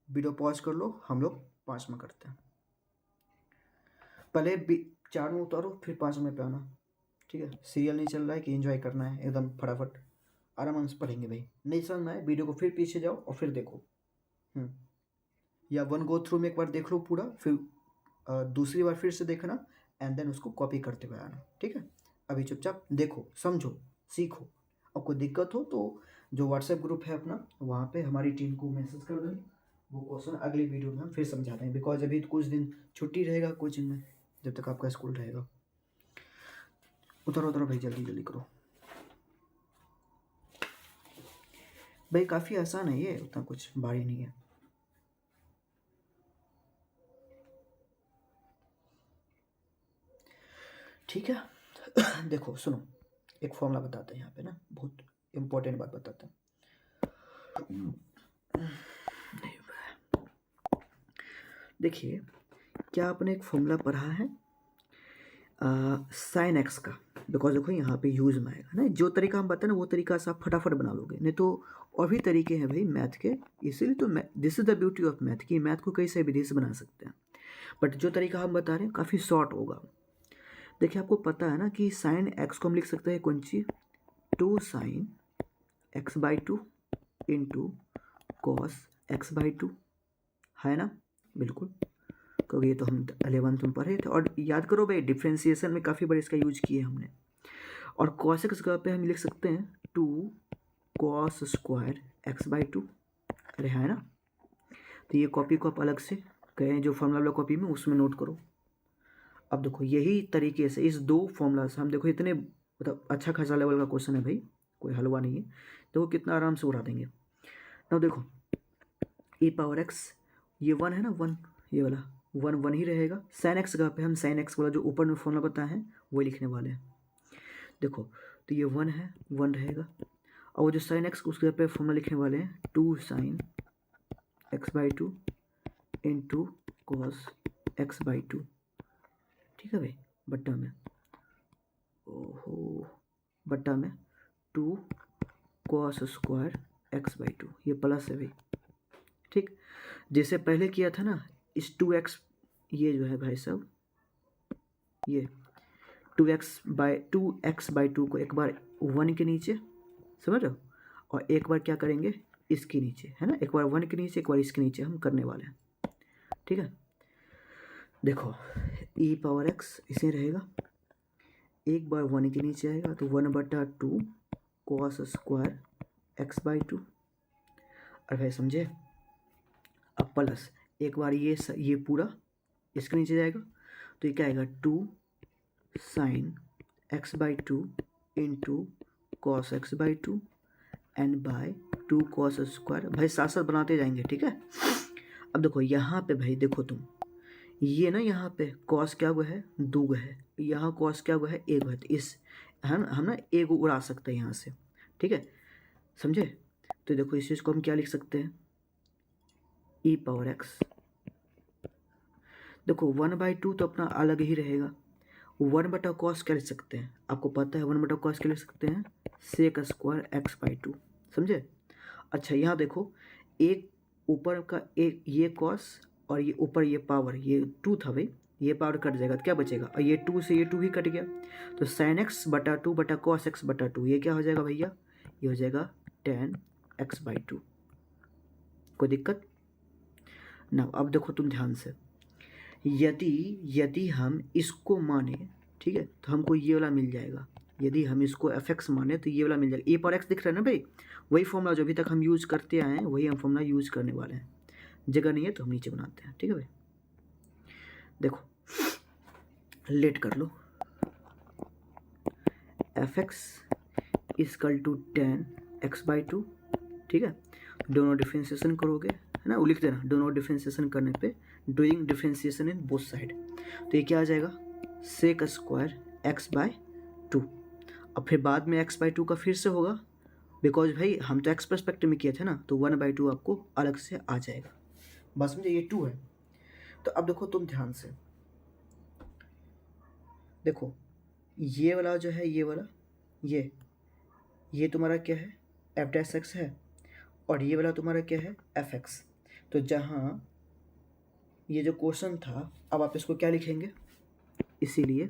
वीडियो पॉज कर लो, हम लोग 5 में करते हैं, पहले 4 में उतारो फिर 5 में पे आना, ठीक है, सीरियल नहीं चल रहा है कि एंजॉय करना है, एकदम फटाफट आराम से पढ़ेंगे भाई, नहीं समझ में आए वीडियो को फिर पीछे जाओ और फिर देखो, या वन गो थ्रू में एक बार देख लो पूरा, फिर दूसरी बार फिर से देखना, एंड देन उसको कॉपी करते हुए आना, ठीक है, अभी चुपचाप देखो समझो सीखो, और कोई दिक्कत हो तो जो व्हाट्सएप ग्रुप है अपना, वहाँ पे हमारी टीम को मैसेज कर देना, वो क्वेश्चन अगली वीडियो में हम फिर समझा देंगे, बिकॉज अभी कुछ दिन छुट्टी रहेगा कोचिंग में, जब तक आपका स्कूल रहेगा। उतरो भाई, जल्दी जल्दी करो भाई, काफ़ी आसान है ये, उतना कुछ भारी नहीं है। ठीक है देखो सुनो, एक फॉर्मूला बताते हैं यहाँ पे ना, बहुत इम्पोर्टेंट बात बताते हैं। देखिए क्या आपने एक फॉर्मूला पढ़ा है साइन एक्स का, बिकॉज देखो यहाँ पे यूज में आएगा ना, जो तरीका हम बताए ना वो तरीका से आप फटाफट बना लोगे, नहीं तो और भी तरीके हैं भाई मैथ के, इसीलिए तो this is the beauty of math, कि मैथ को कई से विधि से बना सकते हैं, बट जो तरीका हम बता रहे हैं काफ़ी शॉर्ट होगा। देखिए आपको पता है ना कि साइन एक्स को हम लिख सकते हैं कौन सी, 2 sign x/2 into cos x/2, है ना, बिल्कुल, क्योंकि ये तो हम 11th में पढ़े थे, और याद करो भाई डिफ्रेंसिएशन में काफ़ी बार इसका यूज किए हमने, और कॉस एक्स जगह पे हम लिख सकते हैं 2 कॉस स्क्वायर x/2, अरे है ना, तो ये कॉपी को आप अलग से कहें, जो फॉर्मूला वाला कॉपी में उसमें नोट करो। अब देखो यही तरीके से इस 2 फॉर्मूला से हम देखो इतने मतलब अच्छा खासा लेवल का क्वेश्चन है भाई, कोई हलवा नहीं है, देखो कितना आराम से उड़ा देंगे। ना देखो ई पावर एक्स, ये 1 है ना, 1 ये वाला 1 ही रहेगा, साइन एक्स जगह पे हम साइन एक्स वाला जो ऊपर में फॉर्मूला बताए हैं वही लिखने वाले हैं। देखो तो ये 1 है, 1 रहेगा, और वो जो साइन एक्स उसके जगह पे फॉर्मूला लिखने वाले हैं 2 sign x/2 into cos x/2, ठीक है भाई, बट्टा में, ओहो बट्टा में 2 कॉस स्क्वायर x/2, ये प्लस है भाई, ठीक, जैसे पहले किया था ना, इस 2x, ये जो है भाई साहब, ये 2x/2 को एक बार 1 के नीचे, समझ रहे हो, और एक बार क्या करेंगे इसके नीचे, है ना, एक बार 1 के नीचे एक बार इसके नीचे हम करने वाले हैं, ठीक है। देखो ई पावर एक्स इसे रहेगा, एक बार 1 के नीचे आएगा तो 1/2 कॉस स्क्वायर x/2 और भाई समझे। अब प्लस एक बार ये पूरा इसके नीचे जाएगा तो ये क्या आएगा 2 sin x/2 into cos x/2 and by 2 cos square. भाई साथ साथ बनाते जाएंगे, ठीक है। अब देखो यहाँ पे भाई देखो तुम, ये ना यहाँ पे कॉस क्या हुआ है 2 है, यहाँ कॉस क्या हुआ है 1 है, तो इस हम ना 1 उड़ा सकते हैं यहाँ से, ठीक है, समझे। तो देखो इस चीज़ को हम क्या लिख सकते हैं e⁻x। देखो 1/2 तो अपना अलग ही रहेगा, 1/cos क्या लिख सकते हैं, आपको पता है 1/cos क्या लिख सकते हैं sec² x/2, समझे। अच्छा यहाँ देखो एक ऊपर का एक ये कॉस और ये ऊपर ये पावर, ये 2 था भाई, ये पावर कट जाएगा तो क्या बचेगा, और ये 2 से ये 2 भी कट गया, तो sin x/2 cos x/2 ये क्या हो जाएगा भैया, ये हो जाएगा tan x/2। कोई दिक्कत ना। अब देखो तुम ध्यान से, यदि हम इसको माने, ठीक है, तो हमको ये वाला मिल जाएगा। यदि हम इसको fx माने तो ये वाला मिल जाएगा, e⁻x दिख रहा है ना भाई, वही फॉर्मूला जो अभी तक हम यूज करते आए हैं वही हम फॉर्मूला यूज करने वाले हैं। जगह नहीं है तो हम नीचे बनाते हैं, ठीक है भाई। देखो लेट कर लो, fx = tan x/2, ठीक है। दोनों डिफ्रेंशिएशन करोगे, है ना, वो लिख देना, दोनों डिफ्रेंशिएशन करने पे doing differentiation in both side, तो ये क्या आ जाएगा sec² x/2। अब फिर बाद में x/2 का फिर से होगा, बिकॉज भाई हम तो x परस्पेक्टिव में किए थे ना, तो 1/2 आपको अलग से आ जाएगा, बस समझे, ये 2 है। तो अब देखो तुम ध्यान से, देखो ये वाला जो है, ये वाला ये तुम्हारा क्या है f' है, और ये वाला तुम्हारा क्या है fx। तो जहाँ ये जो क्वेश्चन था, अब आप इसको क्या लिखेंगे, इसीलिए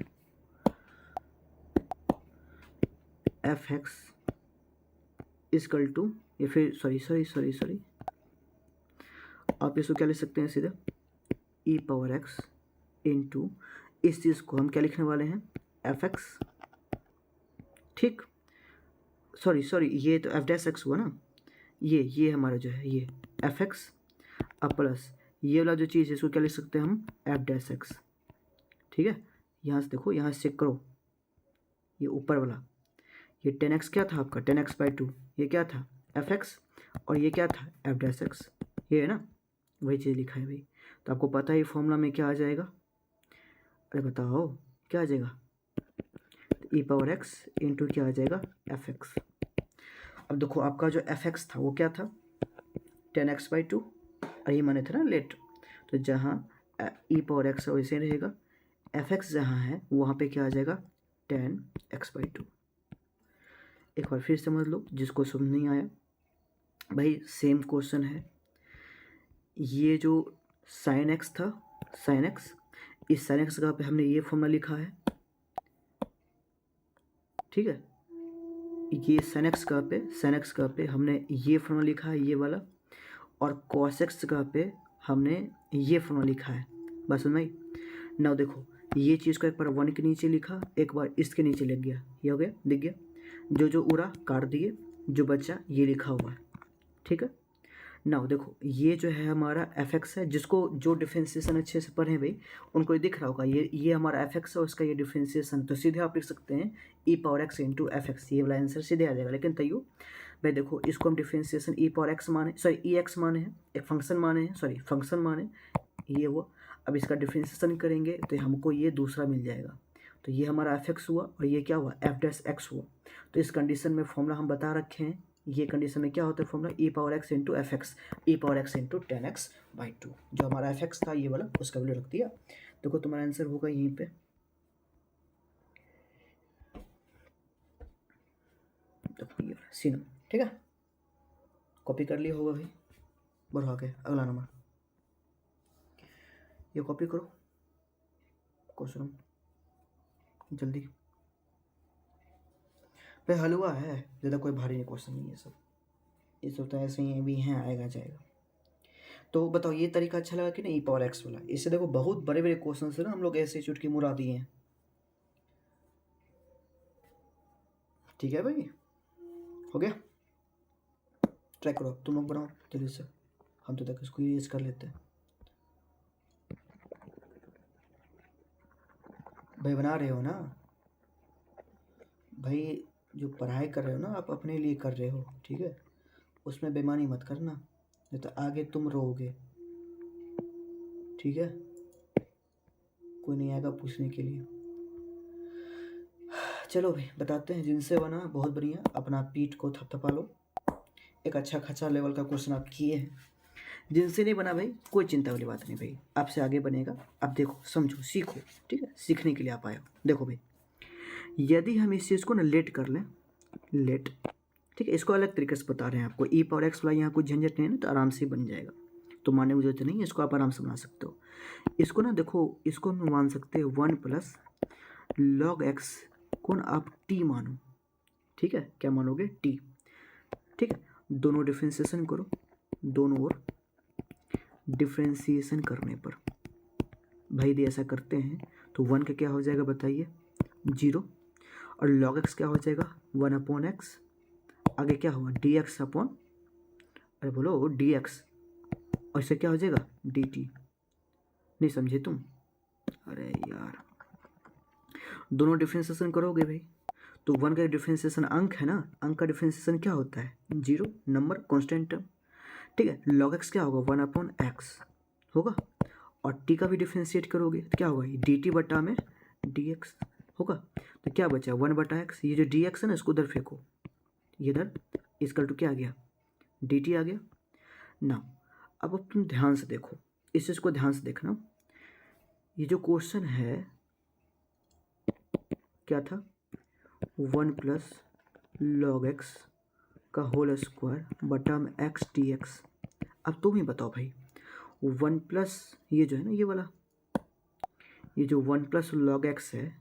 fx = या फिर सॉरी आप इसको क्या लिख सकते हैं सीधे e⁻x इंटू, इस चीज़ को हम क्या लिखने वाले हैं fx, ठीक, सॉरी ये तो f' हुआ ना, ये हमारा जो है ये fx, अब प्लस ये वाला जो चीज़ है इसको क्या लिख सकते हैं हम f', ठीक है। यहाँ से देखो, यहाँ से चेक करो, ये ऊपर वाला ये 10x क्या था आपका 10x/2, ये क्या था fx, और ये क्या था f', ये है ना, वही चीज़ लिखा है भाई। तो आपको पता है ये फॉर्मूला में क्या आ जाएगा, अरे बताओ क्या आ जाएगा, e⁻x इंटू क्या आ जाएगा fx। अब देखो आपका जो fx था वो क्या था 10x/2, और ये माने थे ना लेट, तो जहाँ e⁻x वैसे रहेगा, fx जहाँ है वहाँ पे क्या आ जाएगा 10x/2। एक बार फिर समझ लो जिसको समझ नहीं आया भाई, सेम क्वेश्चन है। ये जो sin x था, sin x, इस sin x का पे हमने ये फॉर्मूला लिखा है, ठीक है। ये sin x का पे हमने ये फॉर्मूला लिखा है ये वाला, और cos x का पे हमने ये फॉर्मूला लिखा है, बस समझ में। ना देखो ये चीज़ को एक बार 1 के नीचे लिखा, एक बार इसके नीचे लग गया, ये हो गया, दिख गया, जो उड़ा काट दिए, जो बचा ये लिखा हुआ है, ठीक है। ना देखो ये जो है हमारा fx है, जिसको जो डिफ्रेंशिएशन अच्छे से पढ़े भाई उनको ये दिख रहा होगा, ये हमारा fx है, उसका ये डिफ्रेंशिएशन, तो सीधे आप लिख सकते हैं e⁻x इंटू fx, ये वाला आंसर सीधे आ जाएगा। लेकिन तैयो भाई देखो इसको हम डिफ्रेंशिएशन e⁻x माने, सॉरी ex माने हैं, एक फंक्शन माने हैं, सॉरी फंक्शन माने, ये हुआ। अब इसका डिफ्रेंशिएशन करेंगे तो हमको ये दूसरा मिल जाएगा, तो ये हमारा fx हुआ, और ये क्या हुआ f'(x) हुआ। तो इस कंडीशन में फॉर्मूला हम बता रखे हैं, ये कंडीशन में क्या होता है formula e⁻x into fx, e⁻x into 10x/2, जो हमारा fx था ये वाला उसका वैल्यू रख दिया। देखो तुम्हारा आंसर होगा यहीं पे, देखो ये सी नंबर, ठीक है, कॉपी कर लिया होगा भाई। बढ़ा के अगला नंबर ये कॉपी करो क्वेश्चन जल्दी भाई, हलवा है ज़्यादा, कोई भारी नहीं क्वेश्चन नहीं है, ये सब तो ऐसे ही भी हैं, आएगा जाएगा। तो बताओ ये तरीका अच्छा लगा कि नहीं e⁻x वाला, इससे देखो बहुत बड़े बड़े क्वेश्चन है ना हम लोग ऐसे चुटकी मुड़ा दिए हैं, ठीक है भाई, हो गया। ट्राई करो, तुम लोग बनाओ जल्दी से, हम तो तक इसको यूज कर लेते हैं। भाई बना रहे हो ना भाई, जो पढ़ाई कर रहे हो ना आप अपने लिए कर रहे हो, ठीक है, उसमें बेईमानी मत करना, नहीं तो आगे तुम रोओगे, ठीक है, कोई नहीं आएगा पूछने के लिए। चलो भाई बताते हैं, जिनसे बना बहुत बढ़िया, अपना पीठ को थपथपा लो, एक अच्छा खासा लेवल का क्वेश्चन आप किए हैं। जिनसे नहीं बना भाई कोई चिंता वाली बात नहीं भाई, आपसे आगे बनेगा। आप देखो समझो सीखो, ठीक है, सीखने के लिए आप आए हो। देखो भाई, यदि हम इस चीज़ को ना लेट कर लें, लेट, ठीक है, इसको अलग तरीके से बता रहे हैं आपको, ई पावर एक्स वाला यहाँ कुछ झंझट नहीं है ना, तो आराम से बन जाएगा, तो मानने की जरूरत नहीं है, इसको आप आराम से बना सकते हो। इसको ना देखो, इसको हम मान सकते हैं 1 प्लस लॉग एक्स को ना आप टी मानो, ठीक है, क्या मानोगे, टी, ठीक है, दोनों डिफ्रेंसिएशन करो, दोनों ओर डिफ्रेंसिएशन करने पर भाई यदि ऐसा करते हैं तो 1 का क्या हो जाएगा बताइए, 0, और लॉग एक्स क्या हो जाएगा 1 अपॉन एक्स, आगे क्या होगा डी एक्स अपॉन, अरे बोलो डी एक्स, और इससे क्या हो जाएगा डी टी, नहीं समझे तुम, अरे यार, दोनों डिफ्रेंसिएशन करोगे भाई, तो 1 का डिफ्रेंसिएशन अंक है ना, अंक का डिफ्रेंसिएशन क्या होता है 0, नंबर कांस्टेंट टर्म, ठीक है, log x क्या होगा 1 अपॉन एक्स होगा, और t का भी डिफ्रेंशिएट करोगे तो क्या होगा डी टी बटा में डी एक्स होगा, तो क्या बचा 1 बटा एक्स, ये जो डी एक्स है ना इसको उधर फेंको, ये इधर इसकल टू क्या आ गया डी टी आ गया ना। अब तुम ध्यान से देखो, इस चीज़ को ध्यान से देखना, ये जो क्वेश्चन है क्या था 1 प्लस लॉग एक्स का होल स्क्वायर बटा में एक्स डी एक्स। अब तुम ही बताओ भाई, 1 प्लस ये जो है ना, ये वाला, ये जो 1 प्लस लॉग एक्स है,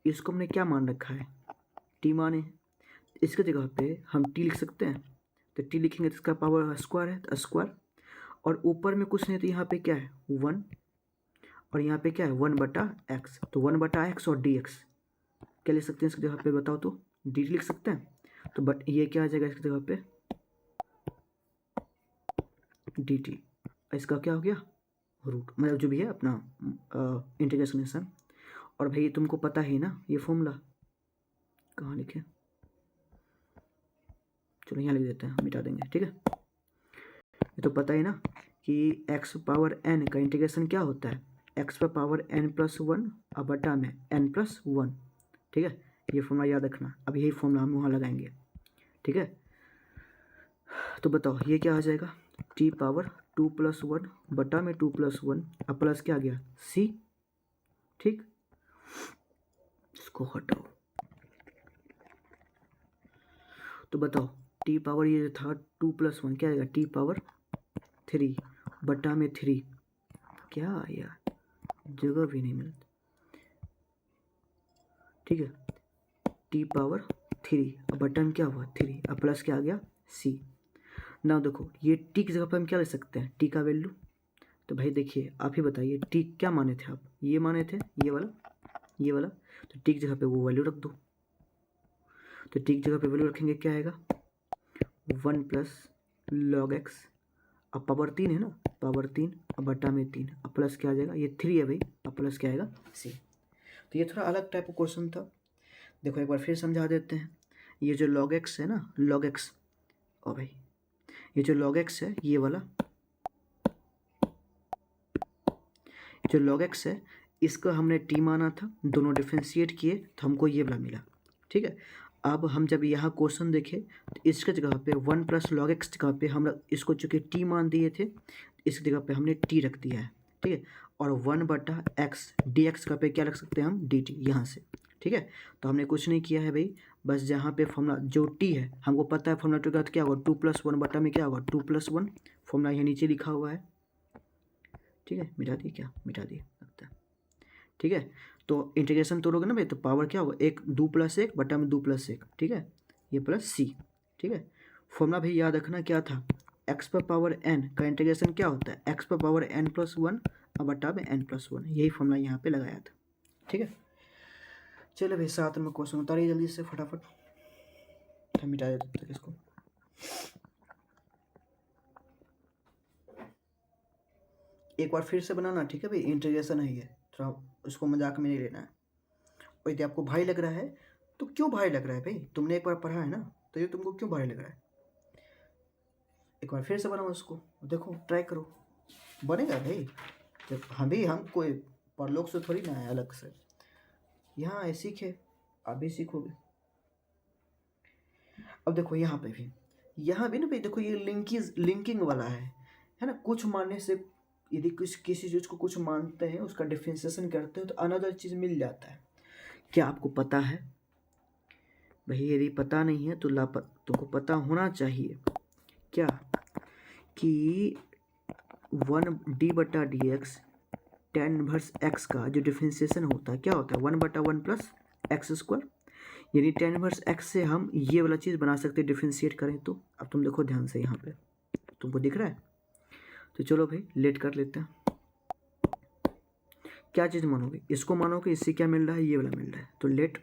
इसको हमने क्या मान रखा है टी माने, इसके जगह पे हम टी लिख सकते हैं, तो टी लिखेंगे तो इसका पावर स्क्वायर है, तो स्क्वायर, और ऊपर में कुछ नहीं तो यहाँ पे क्या है 1, और यहाँ पे क्या है 1 बटा एक्स, तो 1 बटा एक्स और डी एक्स क्या लिख सकते हैं इसकी जगह पे बताओ, तो डी टी लिख सकते हैं, तो बट ये क्या आ जाएगा इसकी जगह पे डी टी, इसका क्या हो गया रूट, मतलब जो भी है अपना इंटीग्रेशन। और भाई तुमको पता ही ना ये फॉर्मूला, कहाँ लिखे, चलो यहाँ लिख देते हैं, मिटा देंगे, ठीक है, ये तो पता ही ना कि x पावर n का इंटीग्रेशन क्या होता है x पर पावर n प्लस 1 और बटा में n प्लस 1, ठीक है, ये फॉर्मूला याद रखना, अब यही फॉर्मूला हम वहाँ लगाएंगे, ठीक है, तो बताओ ये क्या आ जाएगा t पावर 2 प्लस 1 बटा में 2 प्लस 1 अब प्लस क्या आ गया c, ठीक, इसको हटाओ, तो बताओ t पावर ये था 2 प्लस 1 क्या आएगा t पावर 3 बटा में 3, क्या यार जगह भी नहीं मिलती, ठीक है, t पावर 3 अब बटन क्या हुआ 3, अब प्लस क्या आ गया c। ना देखो ये t की जगह पर हम क्या ले सकते हैं t का वैल्यू, तो भाई देखिए आप ही बताइए t क्या माने थे आप, ये माने थे ये वाला, तो t की जगह पे वो वैल्यू रख दो, तो t की जगह पे वैल्यू रखेंगे क्या आएगा 1 प्लस लॉग एक्स, अब पावर 3 है ना, पावर 3 अब बटा में 3, अब प्लस क्या आ जाएगा ये 3 है भाई, अब प्लस क्या आएगा c। तो ये थोड़ा अलग टाइप का क्वेश्चन था, देखो एक बार फिर समझा देते हैं, ये जो log x है ना log x, ओ भाई ये जो log x है ये वाला, जो log x है इसका हमने t माना था, दोनों डिफ्रेंशिएट किए तो हमको ये वाला मिला, ठीक है। अब हम जब यहाँ क्वेश्चन देखें तो इसके जगह पे 1 प्लस लॉग एक्स जगह पे हम इसको चूँकि t मान दिए थे, इसकी जगह पे हमने t रख दिया है, ठीक है, और 1 बटा एक्स डी एक्स का पे क्या रख सकते हैं हम डी टी यहाँ से, ठीक है। तो हमने कुछ नहीं किया है भाई, बस जहाँ पे फॉर्मूला जो टी है हमको पता है फॉर्मूला टू का क्या होगा 2 प्लस 1 बटा में क्या होगा 2 प्लस 1, फॉर्मूला यहाँ नीचे लिखा हुआ है, ठीक है, मिटा दिए क्या, मिटा दिए लगता है, ठीक है। तो इंटीग्रेशन तोड़ोगे ना भाई तो पावर क्या होगा 1 2 प्लस 1 बटा में 2 प्लस 1, ठीक है, ये प्लस सी, ठीक है। फॉर्मूला भाई याद रखना क्या था x पर पावर n का इंटीग्रेशन क्या होता है x पर पावर n प्लस 1 और बटा में n प्लस 1, यही फॉर्मूला यहाँ पे लगाया था, ठीक है। चलो भाई 7 में क्वेश्चन उतारिए जल्दी से फटाफट, हम मिटा देते हैं इसको। एक बार फिर से बनाना, ठीक है भाई, इंटीग्रेशन है ये, थोड़ा उसको मजाक में नहीं लेना है। और यदि आपको भारी लग रहा है तो क्यों भारी लग रहा है भाई, तुमने एक बार पढ़ा है ना, तो ये तुमको क्यों भारी लग रहा है? एक बार फिर से बनाओ उसको, देखो ट्राई करो, बनेगा भाई। जब हम कोई परलोक से थोड़ी ना है अलग से, यहाँ आए सीखे, आप भी सीखोगे। अब देखो यहाँ भी ना भाई, देखो ये लिंकिंग वाला है ना। कुछ मानने से, यदि किसी चीज़ को कुछ मानते हैं, उसका डिफ्रेंसिएशन करते हैं, तो अनदर चीज़ मिल जाता है। क्या आपको पता है भाई? यदि पता नहीं है तो तुमको पता होना चाहिए क्या, कि 1d/dx tan इनवर्स x का जो डिफ्रेंसिएशन होता है क्या होता है, 1/1 प्लस एक्स स्क्वायर। यानी tan इनवर्स x से हम ये वाला चीज़ बना सकते हैं, डिफ्रेंशिएट करें तो। अब तुम देखो ध्यान से, यहाँ पे तुमको दिख रहा है? तो चलो भाई लेट कर लेते हैं। क्या चीज़ मानोगे? इसको मानोगे, इससे क्या मिल रहा है, ये वाला मिल रहा है। तो let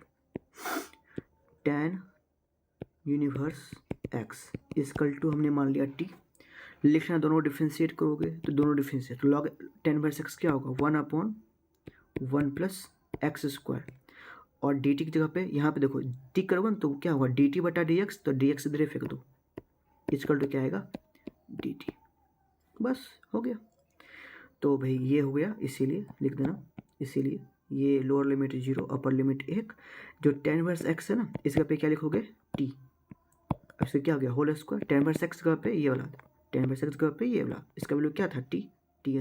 tan inverse x equal to, हमने मान लिया t, लिखना दोनों डिफ्रेंशिएट करोगे तो दोनों डिफ्रेंशिएट, तो log tan इनवर्स x क्या होगा, 1/1 प्लस एक्स स्क्वायर। और डी टी की जगह पे, यहाँ पे देखो टिक करोगे ना, तो क्या होगा, डी टी बटा डी एक्स, तो डी एक्स इधर फेंक दो, इक्वल टू क्या आएगा, डी टी। बस हो गया। तो भाई ये हो गया, इसीलिए लिख देना, इसीलिए ये लोअर लिमिट 0, अपर लिमिट 1, जो tan इनवर्स x है ना, इसका पे क्या लिखोगे, t। अब से क्या हो गया, whole square, tan inverse x का पे ये वाला, tan इनवर्स x का पे ये वाला, इसका वैल्यू क्या था, t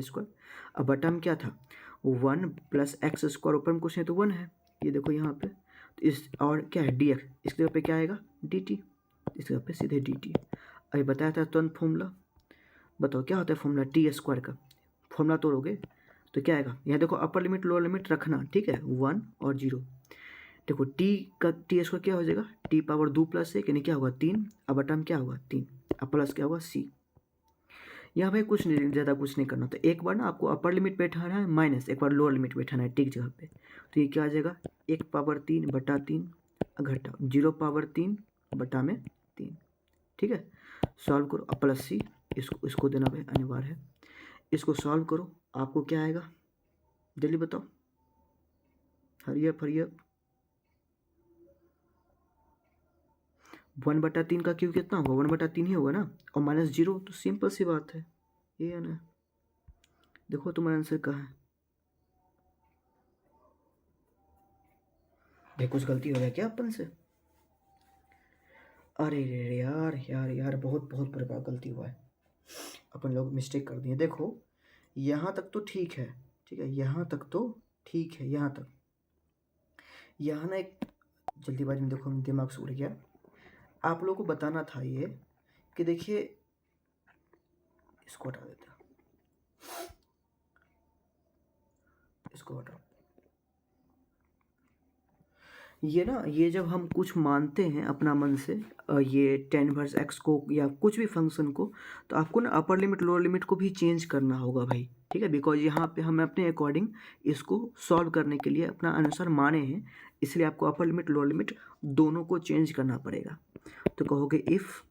स्क्वायर। अब बटा में क्या था, 1 प्लस एक्स स्क्वायर, ऊपर में कुछ नहीं तो 1 है, ये देखो यहाँ पे। तो इस और क्या है, डी एक्स, इसके पे क्या आएगा, डी टी, इसके पे सीधे डी टी। अभी बताया था तुरंत फॉर्मूला, बताओ क्या होता है फॉर्मूला टी स्क्वायर का। फॉर्मूला तोड़ोगे तो क्या आएगा, यहाँ देखो अपर लिमिट लोअर लिमिट रखना, ठीक है, 1 और 0। देखो टी का टी स्क्वायर क्या हो जाएगा, टी पावर 2 प्लस 1, यानी क्या होगा 3, अब बटा में क्या होगा 3, अब प्लस क्या होगा सी। यहाँ भाई कुछ नहीं, ज़्यादा कुछ नहीं करना। तो एक बार ना आपको अपर लिमिट बैठाना है माइनस, एक बार लोअर लिमिट बैठाना है टी की जगह पे। तो ये क्या आ जाएगा, 1/3/3 घटा 0/3/3, ठीक है। सॉल्व करो, अब प्लस सी, इसको देना भाई अनिवार्य है। इसको सॉल्व करो, आपको क्या आएगा, जल्दी बताओ, हरियप 1/3 का क्यों कितना होगा, 1/3 ही होगा ना, और -0, तो सिंपल सी बात है, ये है ना। देखो तुम्हारा आंसर कहाँ है भाई, कुछ गलती हो गया क्या अपन से? अरे रे यार यार यार, बहुत बहुत बड़ा गलती हुआ है, अपन लोग मिस्टेक कर दिए। देखो यहाँ तक तो ठीक है, ठीक है, यहाँ तक तो ठीक है, यहाँ तक। यहाँ ना एक जल्दीबाजी में देखो दिमाग से उड़ गया, आप लोगों को बताना था ये, कि देखिए इसको हटा देता, इसको हटाओ। ये ना, ये जब हम कुछ मानते हैं अपना मन से, ये tan इनवर्स x को या कुछ भी फंक्शन को, तो आपको ना अपर लिमिट लोअर लिमिट को भी चेंज करना होगा भाई, ठीक है। बिकॉज यहाँ पे हम अपने अकॉर्डिंग इसको सॉल्व करने के लिए अपना अनुसार माने हैं, इसलिए आपको अपर लिमिट लोअर लिमिट दोनों को चेंज करना पड़ेगा। तो कहोगे इफ़,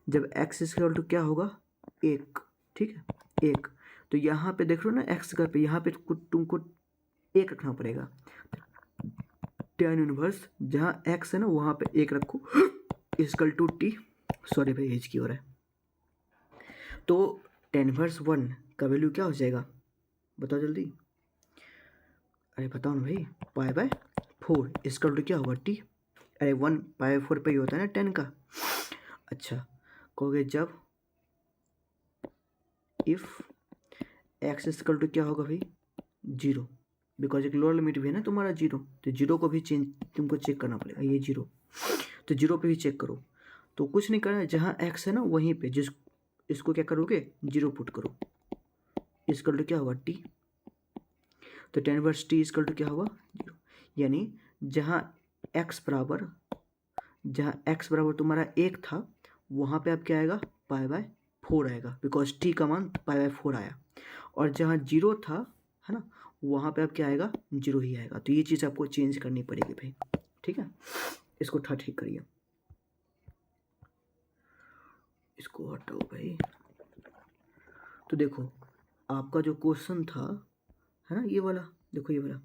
जब x इक्वल टू क्या होगा, 1, ठीक है, 1, तो यहाँ पे देख लो ना x का पे, यहाँ पे तुमको 1 रखना पड़ेगा। tan इनवर्स जहाँ x है ना, वहाँ पे 1 रखो, इक्वल टू t, सॉरी भाई एज की हो रहा है। तो tan इनवर्स 1 का वैल्यू क्या हो जाएगा, बताओ जल्दी, अरे बताओ ना भाई, π/4 इक्वल टू क्या होगा t, अरे 1/4 पे ही होता है ना 10 का। अच्छा, कहोगे जब इफ़ x इक्वल टू क्या होगा भाई, 0, बिकॉज एक लोअर लिमिट भी है ना तुम्हारा 0, तो 0 को भी तुमको चेक करना पड़ेगा, ये 0, तो 0 पे भी चेक करो। तो कुछ नहीं करना है, जहाँ x है ना वहीं पे इसको क्या करोगे, 0 पुट करो, इक्वल टू क्या होगा t, तो tan inverse t equal to क्या होगा 0। यानी जहाँ x बराबर तुम्हारा 1 था, वहाँ पे अब क्या आएगा, π/4 आएगा, बिकॉज t का मान π/4 आया। और जहाँ 0 था, है ना, वहाँ पे अब क्या आएगा, 0 ही आएगा। तो ये चीज़ आपको चेंज करनी पड़ेगी भाई, ठीक है। इसको ठीक करिए, इसको हटाओ भाई। तो देखो आपका जो क्वेश्चन था है ना ये वाला, देखो ये वाला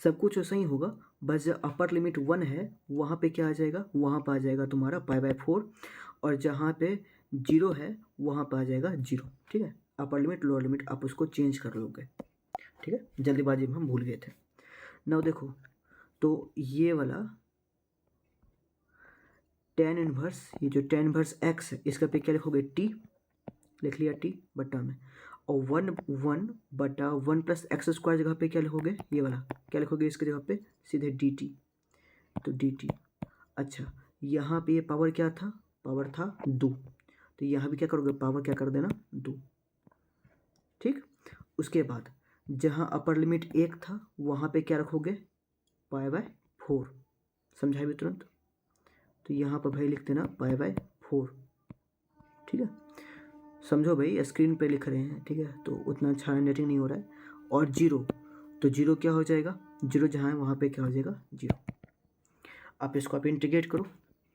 सब कुछ वैसा ही होगा, बस जो अपर लिमिट 1 है वहाँ पे क्या आ जाएगा, वहाँ पे आ जाएगा तुम्हारा π/4, और जहाँ पे 0 है वहाँ पे आ जाएगा 0। ठीक है, अपर लिमिट लोअर लिमिट आप उसको चेंज कर लोगे। ठीक है, जल्दीबाजी में हम भूल गए थे। नाउ देखो, तो ये वाला tan इनवर्स, ये जो tan इनवर्स x है इसका पे क्या लिखोगे, t लिख लिया, t बटा में, और 1/1 जगह पे क्या लिखोगे, ये वाला क्या लिखोगे इसके जगह पे, सीधे dt, तो dt। अच्छा, यहाँ पे ये पावर क्या था, पावर था 2, तो यहाँ भी क्या करोगे, पावर क्या कर देना 2। ठीक, उसके बाद जहाँ अपर लिमिट 1 था वहाँ पे क्या रखोगे, π/4, समझाए भी तुरंत, तो यहाँ पर भाई लिख देना π/4। ठीक है, समझो भाई, स्क्रीन पे लिख रहे हैं। ठीक है, तो उतना अच्छा हैंडराइटिंग नहीं हो रहा है। और 0, तो 0 क्या हो जाएगा, 0 जहाँ है वहाँ पे क्या हो जाएगा 0। आप इसको आप इंटीग्रेट करो।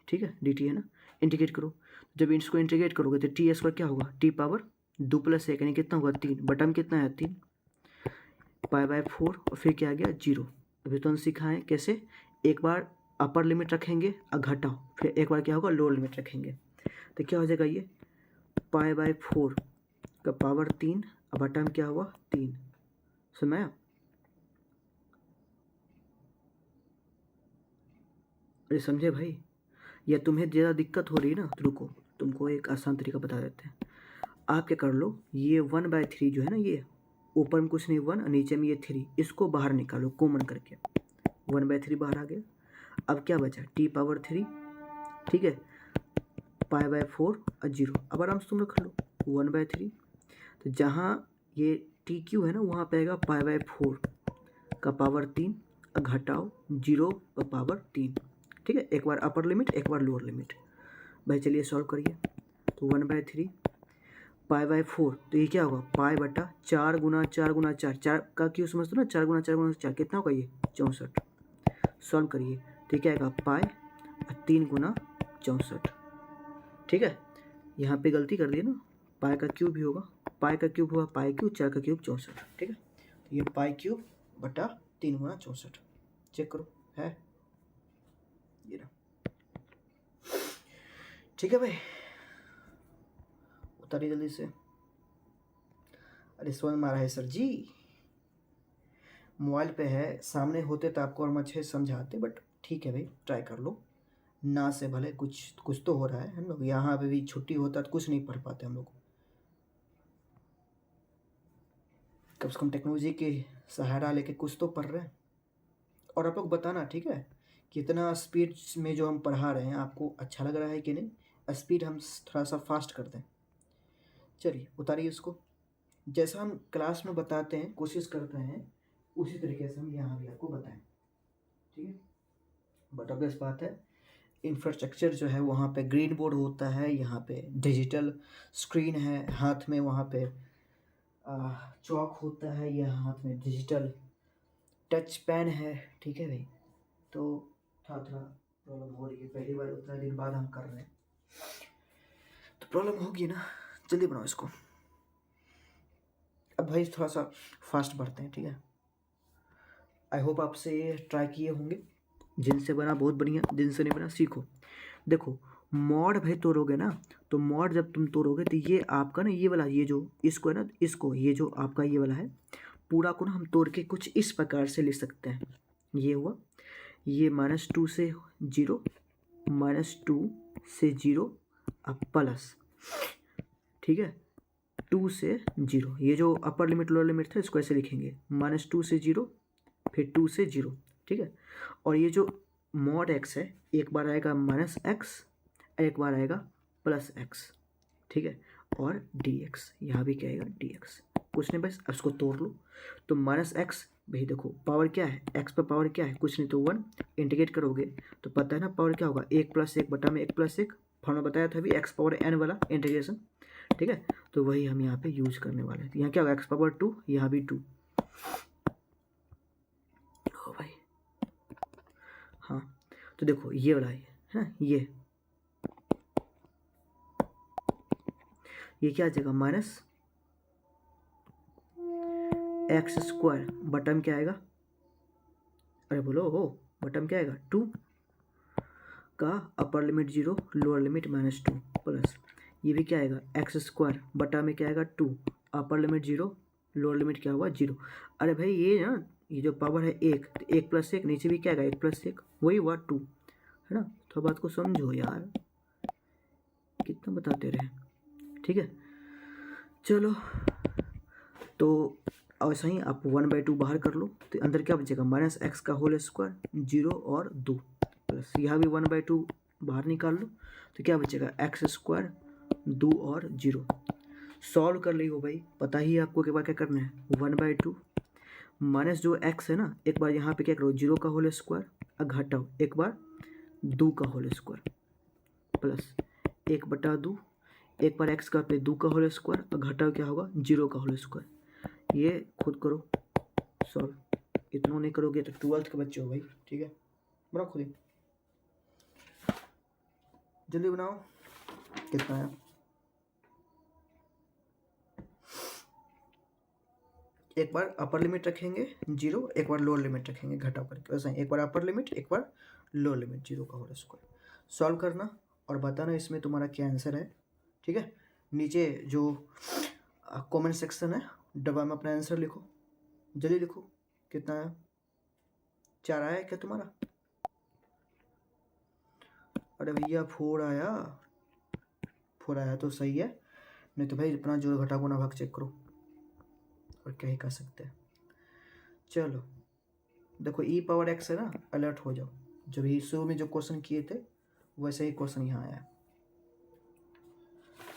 ठीक है, dt है ना, इंटीग्रेट करो, जब इसको इंटीग्रेट करोगे तो टी स्क्वायर क्या होगा, t पावर 2 + 1 यानी कितना होगा 3, बटा में कितना है 3, π/4, और फिर क्या आ गया 0। अभी तो हम सिखाएं कैसे, एक बार अपर लिमिट रखेंगे और घटाओ, फिर एक बार क्या होगा लोअर लिमिट रखेंगे, तो क्या हो जाएगा ये π/4 का पावर 3, अब बटा में क्या हुआ 3। समझाया, अरे समझे भाई, या तुम्हें ज़्यादा दिक्कत हो रही है ना तो रुको, तुमको एक आसान तरीका बता देते हैं। आप क्या कर लो, ये 1/3 जो है ना, ये ऊपर में कुछ नहीं 1 और नीचे में ये 3, इसको बाहर निकालो कॉमन करके, 1/3 बाहर आ गया। अब क्या बचा, t पावर 3, ठीक है, π/4 और 0। अब आराम से तुम रख लो 1/3, तो जहाँ ये टी क्यू है ना वहाँ पे आएगा π/4 का पावर 3, घटाओ 0 का पावर 3। ठीक है, एक बार अपर लिमिट एक बार लोअर लिमिट। भाई चलिए सॉल्व करिए, तो 1/3 π/4, तो ये क्या होगा, π/4 गुना 4 गुना 4, 4 का क्यों समझते हो ना, 4 गुना 4 गुना 4 कितना होगा ये 64। सॉल्व करिए तो ये क्या आएगा पाई 3 गुना 64। ठीक है, यहाँ पे गलती कर दी ना, पाई का क्यूब भी होगा, पाई का क्यूब हुआ पाई क्यूब, 4 का क्यूब 64। ठीक है, तो ये पाई क्यूब बटा 3 गुना 64, चेक करो है ये ना। ठीक है भाई, उतारिए जल्दी से। अरे समझ में आ रहा है सर जी, मोबाइल पे है, सामने होते तो आपको और अच्छे समझाते, बट ठीक है भाई ट्राई कर लो ना, से भले कुछ कुछ तो हो रहा है। हम लोग यहाँ पे भी छुट्टी होता तो कुछ नहीं पढ़ पाते हम लोग, कम से कम टेक्नोलॉजी के सहारा लेके कुछ तो पढ़ रहे हैं। और आप लोग बताना ठीक है, कितना स्पीड में जो हम पढ़ा रहे हैं आपको अच्छा लग रहा है कि नहीं, स्पीड हम थोड़ा सा फास्ट कर दें। चलिए उतारिए उसको, जैसा हम क्लास में बताते हैं कोशिश करते हैं उसी तरीके से हम यहाँ भी आपको बताएं। ठीक है, बट ऑब्वियस बात है, इंफ्रास्ट्रक्चर जो है वहाँ पे ग्रीन बोर्ड होता है, यहाँ पे डिजिटल स्क्रीन है, हाथ में वहाँ पे चौक होता है, यह हाथ में डिजिटल टच पेन है। ठीक है भाई, तो थोड़ा थोड़ा प्रॉब्लम हो रही है, पहली बार उतना दिन बाद हम कर रहे हैं तो प्रॉब्लम होगी ना। जल्दी बनाओ इसको, अब भाई थोड़ा सा फास्ट बढ़ते हैं। ठीक है, आई होप आपसे ये ट्राई किए होंगे, जिनसे बना बहुत बढ़िया, जिनसे नहीं बना सीखो। देखो मॉड भाई तोड़ोगे ना, तो मॉड जब तुम तोड़ोगे तो ये आपका ना ये वाला, ये जो इसको है ना, इसको ये जो आपका ये वाला है पूरा को ना हम तोड़ के कुछ इस प्रकार से लिख सकते हैं। ये हुआ, ये -2 से 0, -2 से 0 अब प्लस, ठीक है 2 से 0, ये जो अपर लिमिट लोअर लिमिट था इसको ऐसे लिखेंगे, -2 से 0 फिर 2 से 0। ठीक है, और ये जो मॉड x है एक बार आएगा -x, एक बार आएगा +x। ठीक है, और dx, यहाँ भी क्या आएगा dx, कुछ नहीं बस इसको तोड़ लो। तो -x भाई देखो पावर क्या है, x पर पावर क्या है कुछ नहीं तो 1, इंटीग्रेट करोगे तो पता है ना पावर क्या होगा 1 + 1 बटा में 1 + 1, फॉर्मूला बताया था अभी x पावर n वाला इंटीग्रेशन। ठीक है, तो वही हम यहाँ पे यूज करने वाले हैं। तो यहाँ क्या होगा x पावर 2, यहाँ भी 2। ओ भाई हाँ, तो देखो ये वाला है ये क्या आ जाएगा एक्स स्क्वायर बटा में क्या आएगा, अरे बोलो हो, बटा में क्या आएगा 2 का upper limit 0 lower limit -2 plus ये भी क्या आएगा एक्स स्क्वायर बटा में क्या आएगा 2 अपर लिमिट 0 लोअर लिमिट क्या हुआ 0। अरे भाई ये ना ये जो पावर है 1 तो 1 + 1 नीचे भी क्या आएगा 1 + 1 वही हुआ 2 है ना। तो बात को समझो यार, कितना बताते रहे। ठीक है चलो, तो ऐसा ही आप 1/2 बाहर कर लो तो अंदर क्या बचेगा -x का होल स्क्वायर 0 और 2 प्लस यहाँ भी 1/2 बाहर निकाल लो तो क्या बचेगा एक्स स्क्वायर 2 और 0। सॉल्व कर ली हो भाई, पता ही है आपको के बाद क्या करना है 1/2 माइनस जो x है ना एक बार यहाँ पे क्या करो 0 का होल स्क्वायर घटाओ एक बार 2 का होल स्क्वायर प्लस 1/2 एक बार x का पे 2 का होल स्क्वायर और घटाओ क्या होगा 0 का होल स्क्वायर। ये खुद करो सॉल्व, इतना नहीं करोगे तो 12th के बच्चे हो भाई। ठीक है बनाओ खुद ही, जल्दी बनाओ। कितना है एक बार अपर लिमिट रखेंगे 0 एक बार लोअर लिमिट रखेंगे घटाव करके, वैसा ही एक बार अपर लिमिट एक बार लोअर लिमिट 0 का होल स्क्वायर। सॉल्व करना और बताना इसमें तुम्हारा क्या आंसर है। ठीक है नीचे जो कमेंट सेक्शन है डब्बा में अपना आंसर लिखो, जल्दी लिखो। कितना है 4 आया क्या तुम्हारा, अरे भैया 4 आया, 4 आया तो सही है, नहीं तो भाई अपना जोड़ घटा गुना भाग चेक करो और क्या ही कर सकते हैं। चलो देखो e⁻x है ना, अलर्ट हो जाओ, जब भी शुरू में जो क्वेश्चन किए थे वैसे ही क्वेश्चन यहाँ आया।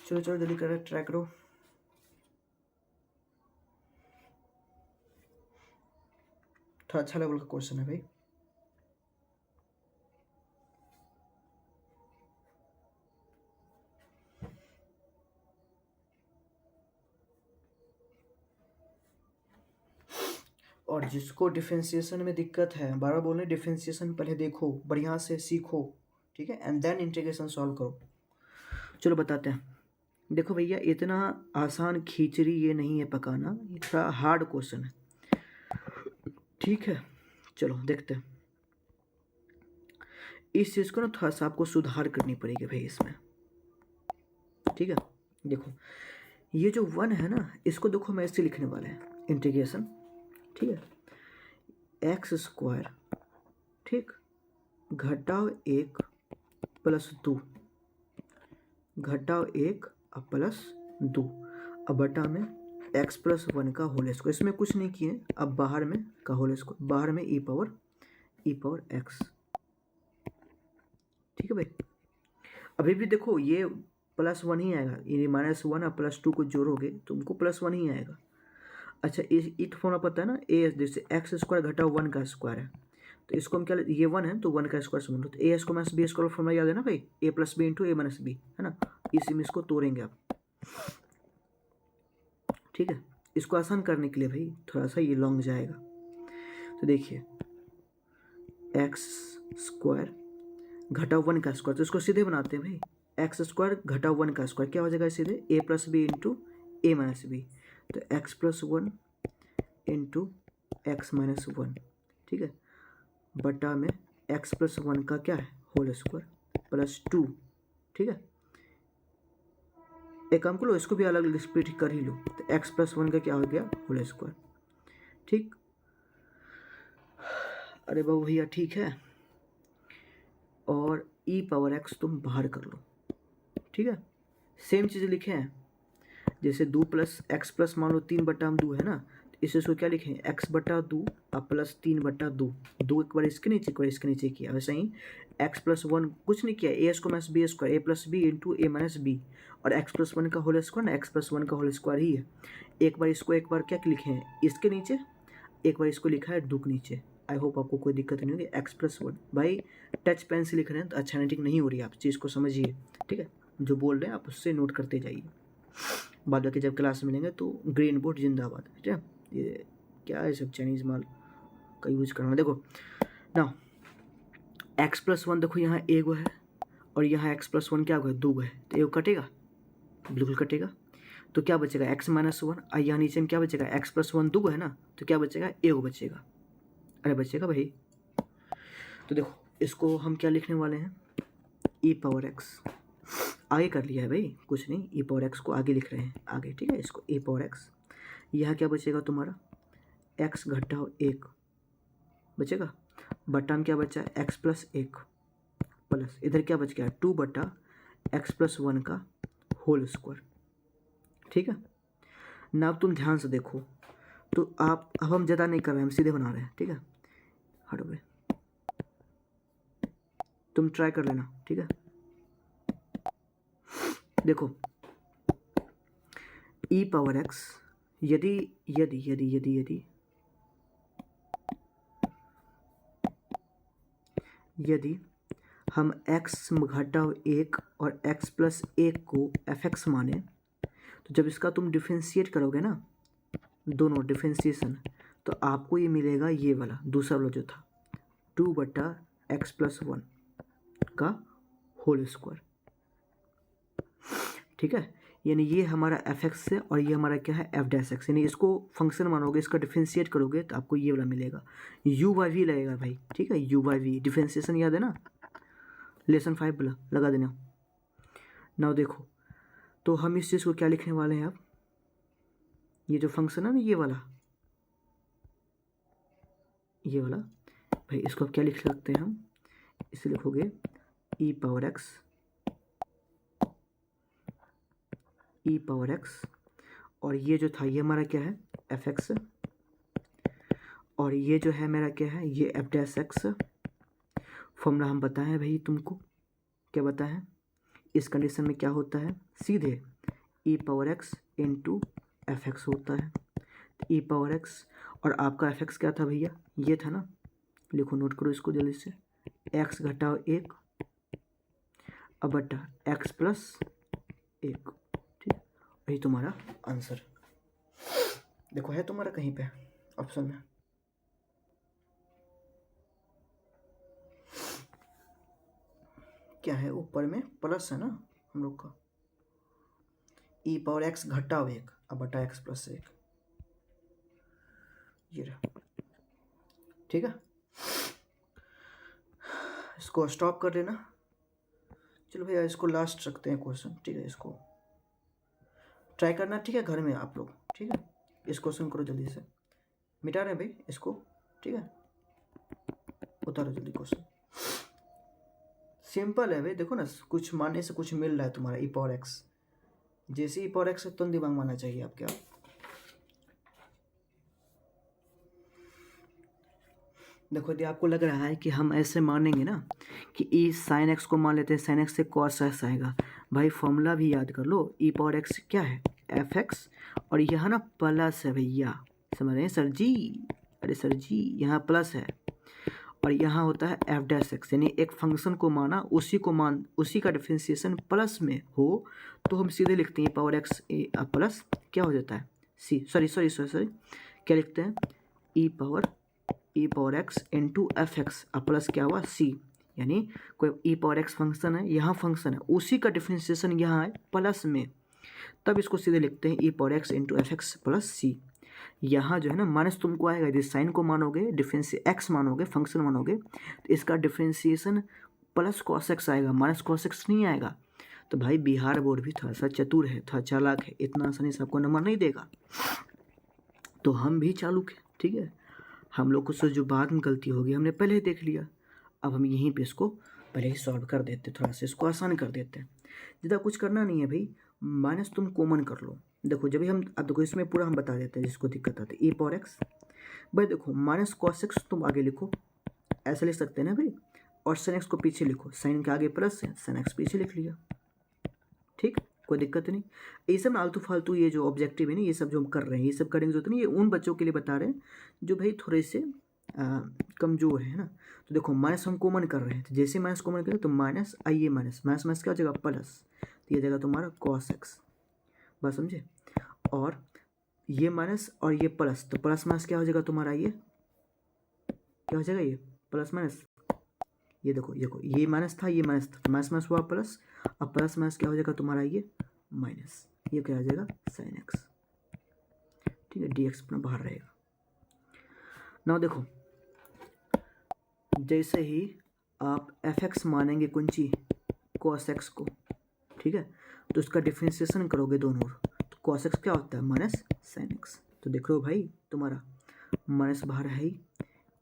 चलो चलो जल्दी कर ट्राई करो। थोड़ा अच्छा लेवल का क्वेश्चन है भाई। और जिसको डिफरेंशिएशन में दिक्कत है, बार बार बोल रहे डिफरेंशिएशन पहले देखो बढ़िया से सीखो, ठीक है, एंड देन इंटीग्रेशन सॉल्व करो। चलो बताते हैं। देखो भैया इतना आसान खिचड़ी ये नहीं है पकाना, ये थोड़ा हार्ड क्वेश्चन है। ठीक है चलो देखते हैं। इस चीज़ को ना थोड़ा सा आपको सुधार करनी पड़ेगी भाई इसमें। ठीक है देखो ये जो 1 है ना इसको देखो मैं इससे लिखने वाला है इंटीग्रेशन। ठीक है एक्स स्क्वायर ठीक घटाव 1 प्लस 2 घटाव 1 और प्लस 2 अब बटा में x + 1 का होल स्क्वायर, इसमें कुछ नहीं किए अब बाहर में का होल स्क्वायर, बाहर में e⁻x। ठीक है भाई अभी भी देखो ये +1 ही आएगा, ये -1 और +2 को जोड़ोगे तो तुमको +1 ही आएगा। अच्छा इस फॉर्मूला पता है ना ए जैसे एक्स स्क्वायर घटाओ 1 का स्क्वायर है तो इसको हम क्या ये 1 है तो 1 का स्क्वायर समझ लो, तो a square minus b square formula याद है ना भाई, a + b × a - b है ना, इसी में इसको तोड़ेंगे आप। ठीक है इसको आसान करने के लिए भाई थोड़ा सा ये लॉन्ग जाएगा, तो देखिए एक्स स्क्वायर घटाओ 1 का स्क्वायर, तो इसको सीधे बनाते हैं भाई एक्स स्क्वायर घटाओ 1 का स्क्वायर क्या हो जाएगा सीधे a + b × a - b, तो x + 1 × x - 1 ठीक है बटा में x + 1 का क्या है होल स्क्वायर प्लस 2। ठीक है एक काम करो इसको भी अलग अलग स्प्लिट कर ही लो, तो x + 1 का क्या हो गया होल स्क्वायर। ठीक अरे बाबू भैया ठीक है, और e⁻x तुम बाहर कर लो। ठीक है सेम चीज़ लिखे हैं जैसे 2 + x + मान लो 3/2 है ना, तो इसको क्या लिखें x/2 और प्लस 3/2, 2 एक बार इसके नीचे एक बार इसके नीचे किया, वैसे ही x + 1 कुछ नहीं किया a square - b square a + b × a - b, और x + 1 का होल स्क्वायर ना x + 1 का होल स्क्वायर ही है। एक बार इसको एक बार क्या लिखे हैं इसके नीचे, एक बार इसको लिखा है 2 के नीचे। आई होप आपको कोई दिक्कत नहीं होगी। x + 1 भाई टच पेन से लिख रहे हैं तो अच्छा हैंडराइटिंग नहीं हो रही है, आप चीज़ को समझिए। ठीक है जो बोल रहे हैं आप उससे नोट करते जाइए, बाद बाकी जब क्लास मिलेंगे तो ग्रीन बोर्ड जिंदाबाद। ठीक है ये क्या है सब चाइनीज़ माल का यूज करना। देखो ना x + 1 देखो यहाँ एगो है और यहाँ x + 1 क्या है 2 है, तो एगो कटेगा बिल्कुल कटेगा, तो क्या बचेगा एक्स माइनस वन। यहाँ नीचे में क्या बचेगा एक्स प्लस वन दो है ना, तो क्या बचेगा एगो बचेगा। अरे बचेगा भाई। तो देखो इसको हम क्या लिखने वाले हैं, ई पावर एक्स। आगे कर लिया है भाई, कुछ नहीं, ई पावर एक्स को आगे लिख रहे हैं आगे, ठीक है। इसको ई पावर एक्स, यहाँ क्या बचेगा तुम्हारा एक्स घटा एक बचेगा, बटा में क्या बचा एक्स प्लस एक प्लस इधर क्या बच गया टू बटा एक्स प्लस वन का होल स्क्वायर, ठीक है ना। अब तुम ध्यान से देखो, तो आप अब हम ज़्यादा नहीं कर रहे हैं, हम सीधे बना रहे हैं, ठीक है। हटो भाई, तुम ट्राई कर लेना, ठीक है। देखो ई पावर एक्स, यदि यदि यदि यदि यदि यदि हम x घटा एक और x प्लस एक को एफ एक्स माने, तो जब इसका तुम डिफ्रेंशिएट करोगे ना, दोनों डिफ्रेंशिएशन, तो आपको ये मिलेगा ये वाला दूसरा वाला जो था टू बटा एक्स प्लस वन का होल स्क्वायर, ठीक है। यानी ये हमारा एफ एक्स है और ये हमारा क्या है एफ डैश एक्स, यानी इसको फंक्शन मानोगे, इसका डिफ्रेंशिएट करोगे तो आपको ये वाला मिलेगा, यू वाई वी लगेगा भाई, ठीक है। यू वाई वी डिफ्रेंशिएशन याद है ना, लेसन 5 वाला लगा देना। नाउ देखो, तो हम इस चीज़ को क्या लिखने वाले हैं अब, ये जो फंक्शन है ना ये वाला भाई, इसको अब क्या लिख सकते हैं हम, इसे लिखोगे ई पावर एक्स और ये जो था ये हमारा क्या है एफ एक्स, और ये जो है मेरा क्या है ये एफ डैश एक्स। फॉर्मूला हम बताएं भाई तुमको, क्या बताएं, इस कंडीशन में क्या होता है सीधे e power x into f x होता है। ई पावर एक्स और आपका एफ एक्स क्या था भैया, ये था ना, लिखो नोट करो इसको जल्दी से, एक्स घटाओ एक अब बटा एक्स प्लस एक, ठीक, वही तुम्हारा आंसर। देखो है तुम्हारा कहीं पे ऑप्शन में, क्या है ऊपर में प्लस है ना हम लोग का, ई पावर एक्स घटाओ एक अब बटा एक्स प्लस एक, ये रहा, ठीक है। इसको स्टॉप कर लेना। चलो भैया इसको लास्ट रखते हैं क्वेश्चन, ठीक है। इसको ट्राई करना, ठीक है, घर में आप लोग, ठीक है। इस क्वेश्चन करो जल्दी से, मिटा रहे हैं भाई इसको, ठीक है, उतारो जल्दी क्वेश्चन। सिंपल है भाई, देखो ना कुछ मानने से कुछ मिल रहा है तुम्हारा ई पावर एक्स, जैसे ई पावर एक्स है तुरंत दिमाग मानना चाहिए आपके। आप देखो यदि आपको लग रहा है कि हम ऐसे मानेंगे ना कि ई साइन एक्स को मान लेते हैं, साइन एक्स से कॉस एक्स आएगा, भाई फॉर्मूला भी याद कर लो, ई पावर एक्स क्या है एफ एक्स और यहाँ ना प्लस है भैया, समझ रहे हैं सर जी, अरे सर जी यहाँ प्लस है और यहाँ होता है एफ डैश एक्स, यानी एक फंक्शन को माना उसी का डिफरेंशिएशन प्लस में हो तो हम सीधे लिखते हैं पावर एक्स प्लस क्या हो जाता है सी, सॉरी क्या लिखते हैं e power x into f x plus क्या हुआ सी, यानी कोई ई पावर एक्स फंक्शन है, यहाँ फंक्शन है उसी का डिफरेंशिएशन यहाँ है प्लस में, तब इसको सीधे लिखते हैं e power x into f x plus c. यहाँ जो है ना माइनस तुमको आएगा, यदि साइन को मानोगे एक्स मानोगे फंक्शन मानोगे तो इसका डिफरेंशिएशन प्लस कॉस एक्स आएगा, माइनस कॉस एक्स नहीं आएगा। तो भाई बिहार बोर्ड भी थोड़ा सा चतुर है, थोड़ा चालाक है, इतना आसानी से आपको नंबर नहीं देगा, तो हम भी चालूक है, ठीक है। हम लोग को से जो बाद में गलती होगी हमने पहले ही देख लिया, अब हम यहीं पे इसको पहले ही सॉल्व कर देते, थोड़ा सा इसको आसान कर देते हैं। ज़्यादा कुछ करना नहीं है भाई, माइनस तुम कॉमन कर लो। देखो जब भी हम अब देखो इसमें पूरा हम बता देते हैं जिसको दिक्कत आती है ई पावर एक्स, भाई देखो माइनस कॉस एक्स तुम आगे लिखो, ऐसे लिख सकते हैं ना भाई, और साइन एक्स को पीछे लिखो, साइन के आगे प्लस है साइन एक्स पीछे लिख लिया, ठीक, कोई दिक्कत नहीं। ये सब आलतू फालतू ये जो ऑब्जेक्टिव है ना ये सब जो हम कर रहे हैं ये सब करने की जरूरत नहीं, ये उन बच्चों के लिए बता रहे हैं जो भाई थोड़े से कमज़ोर है ना। तो देखो माइनस हम कॉमन कर रहे हैं, तो जैसे माइनस कॉमन करें तो माइनस आइए माइनस माइनस माइनस क्या हो जाएगा प्लस, तो ये जाएगा तुम्हारा कॉस एक्स, बात समझे, और ये माइनस और ये प्लस, तो प्लस माइनस क्या हो जाएगा तुम्हारा, ये क्या हो जाएगा ये प्लस माइनस, ये देखो ये माइनस था ये माइनस था, माइनस माइनस हुआ प्लस, अब प्लस माइनस क्या हो जाएगा तुम्हारा ये माइनस, ये क्या आ जाएगा साइन एक्स, ठीक है, डी एक्स अपना बाहर रहेगा। ना देखो जैसे ही आप एफ एक्स मानेंगे कुंची कॉस एक्स को, ठीक है, तो उसका डिफ्रेंसिएशन करोगे दोनों ओर, तो कॉस एक्स क्या होता है माइनस साइन एक्स। तो देख लो भाई तुम्हारा माइनस बाहर है ही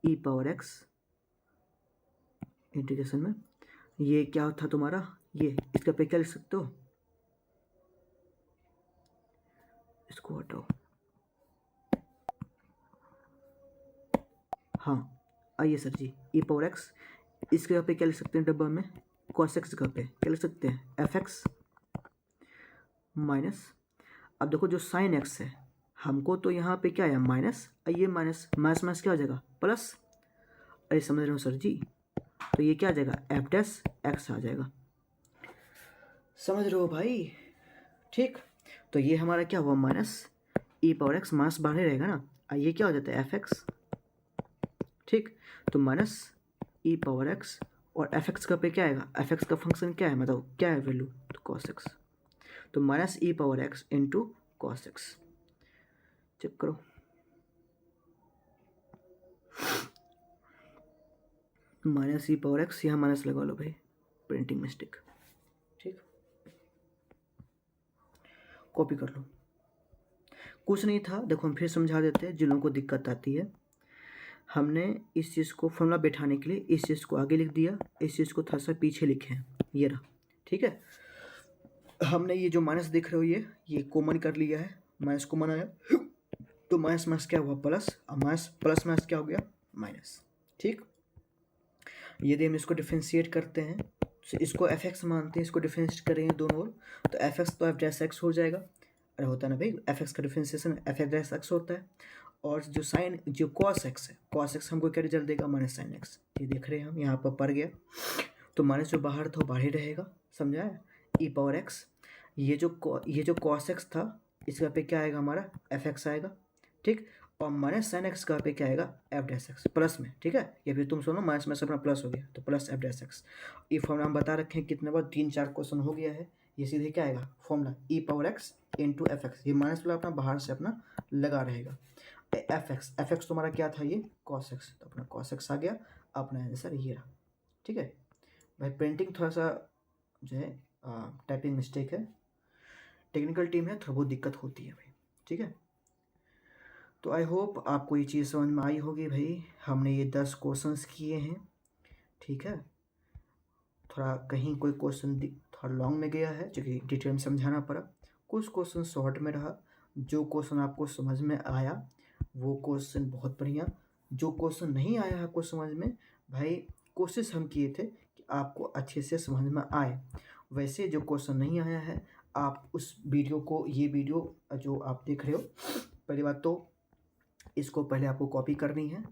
ई पावर एक्स इंटीग्रेशन में, ये क्या था तुम्हारा, ये इसका पे क्या लिख सकते हो, इसको हटाओ, हाँ आइए सर जी, ई पावर एक्स, इसके जगह पे क्या लिख सकते हैं डब्बा में, कॉस एक्स जगह पे क्या लिख सकते हैं एफ एक्स माइनस, अब देखो जो साइन एक्स है हमको तो यहाँ पे क्या है माइनस, ये माइनस माइनस माइनस क्या हो जाएगा प्लस, अरे समझ रहे हो सर जी, तो ये क्या आ जाएगा एफ डैश एक्स आ जाएगा, समझ रहे हो भाई, ठीक। तो ये हमारा क्या हुआ minus e power x, minus बाहर रहेगा ना, ये क्या हो जाता है एफ एक्स, ठीक, तो माइनस ई पावर एक्स और एफ एक्स का पे क्या आएगा, एफ एक्स का फंक्शन क्या है मतलब क्या है वैल्यू, तो कॉस एक्स, तो minus e power x into cos x, check करो, माइनस ई पावर एक्स, यहाँ माइनस लगा लो भाई, प्रिंटिंग मिस्टेक, ठीक, कॉपी कर लो, कुछ नहीं था। देखो हम फिर समझा देते हैं जिन लोगों को दिक्कत आती है, हमने इस चीज़ को फॉर्मूला बैठाने के लिए इस चीज़ को आगे लिख दिया, इस चीज़ को थोड़ा सा पीछे लिखे हैं, ये रहा, ठीक है। हमने ये जो माइनस देख रहे हो ये कॉमन कर लिया है, माइनस कॉमन आया तो माइनस माइनस क्या हुआ प्लस, और माइनस प्लस माइनस क्या हो गया माइनस, ठीक। यदि हम इसको डिफ्रेंशिएट करते हैं तो इसको एफ एक्स मानते हैं, इसको डिफ्रेंशिएट करेंगे दोनों ओर, तो एफ एक्स तो एफ डैश एक्स हो जाएगा, अरे होता है ना भाई, एफ एक्स का डिफ्रेंशिएशन एफ डैश एक्स होता है, और जो साइन जो कॉस एक्स है, कॉस एक्स हमको क्या रिजल्ट देगा माइनस साइन एक्स, ये देख रहे हैं हम यहाँ पर पड़ गया, तो माइनस जो बाहर था वो बाहर ही रहेगा, समझा है, ई पावर एक्स, ये जो कॉस एक्स था इसका पे क्या आएगा हमारा एफ एक्स आएगा, ठीक, और माइनस साइन एक्स का पे क्या आएगा एफ डैश एक्स प्लस में, ठीक है, या फिर तुम सुनो माइनस में से अपना प्लस हो गया तो प्लस एफ डैश एक्स, ये फॉर्मूला हम बता रखे हैं कितने बार 3-4 क्वेश्चन हो गया है, ये सीधे क्या आएगा formula e power x into f x, ये माइनस वाला अपना बाहर से अपना लगा रहेगा, एफ एक्स तुम्हारा क्या था ये कॉस एक्स, तो अपना कॉस एक्स आ गया, अपना आंसर ये रहा, ठीक है भाई। प्रिंटिंग थोड़ा सा जो है टाइपिंग मिस्टेक है, टेक्निकल टीम है, थोड़ा बहुत दिक्कत होती है भाई, ठीक है। तो आई होप आपको ये चीज़ समझ में आई होगी भाई, हमने ये 10 क्वेश्चंस किए हैं, ठीक है, थोड़ा कहीं कोई क्वेश्चन थोड़ा लॉन्ग में गया है जो कि डिटेल में समझाना पड़ा, कुछ क्वेश्चन शॉर्ट में रहा, जो क्वेश्चन आपको समझ में आया वो क्वेश्चन बहुत बढ़िया, जो क्वेश्चन नहीं आया आपको समझ में भाई कोशिश हम किए थे कि आपको अच्छे से समझ में आए, वैसे जो क्वेश्चन नहीं आया है आप उस वीडियो को, ये वीडियो जो आप देख रहे हो, पहली बात तो इसको पहले आपको कॉपी करनी है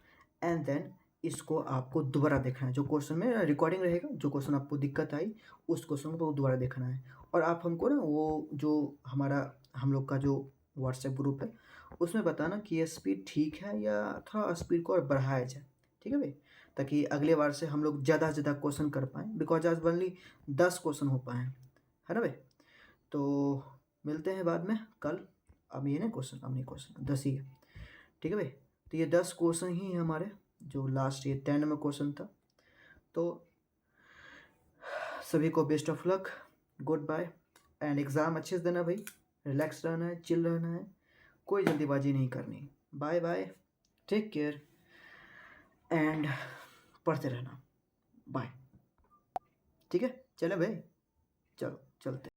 एंड देन इसको आपको दोबारा देखना है, जो क्वेश्चन में रिकॉर्डिंग रहेगा, जो क्वेश्चन आपको दिक्कत आई उस क्वेश्चन को दोबारा देखना है, और आप हमको ना वो जो हमारा हम लोग का जो व्हाट्सएप ग्रुप है उसमें बताना कि ये स्पीड ठीक है या थोड़ा स्पीड को और बढ़ाया जाए, ठीक है भाई, ताकि अगले बार से हम लोग ज़्यादा से ज़्यादा क्वेश्चन कर पाएँ, बिकॉज आज ओनली 10 क्वेश्चन हो पाए हैं, है ना भाई। तो मिलते हैं बाद में कल, अब ये ना क्वेश्चन, अब नहीं क्वेश्चन 10 ही है, ठीक है भाई। तो ये 10 क्वेश्चन ही हैं हमारे, जो लास्ट ये 10 नंबर क्वेश्चन था। तो सभी को best of luck, goodbye, and exam अच्छे से देना भाई, रिलैक्स रहना है, चिल रहना है, कोई जल्दीबाजी नहीं करनी, bye bye, take care and पढ़ते रहना, बाय, ठीक है, चले भाई, चलो चलते।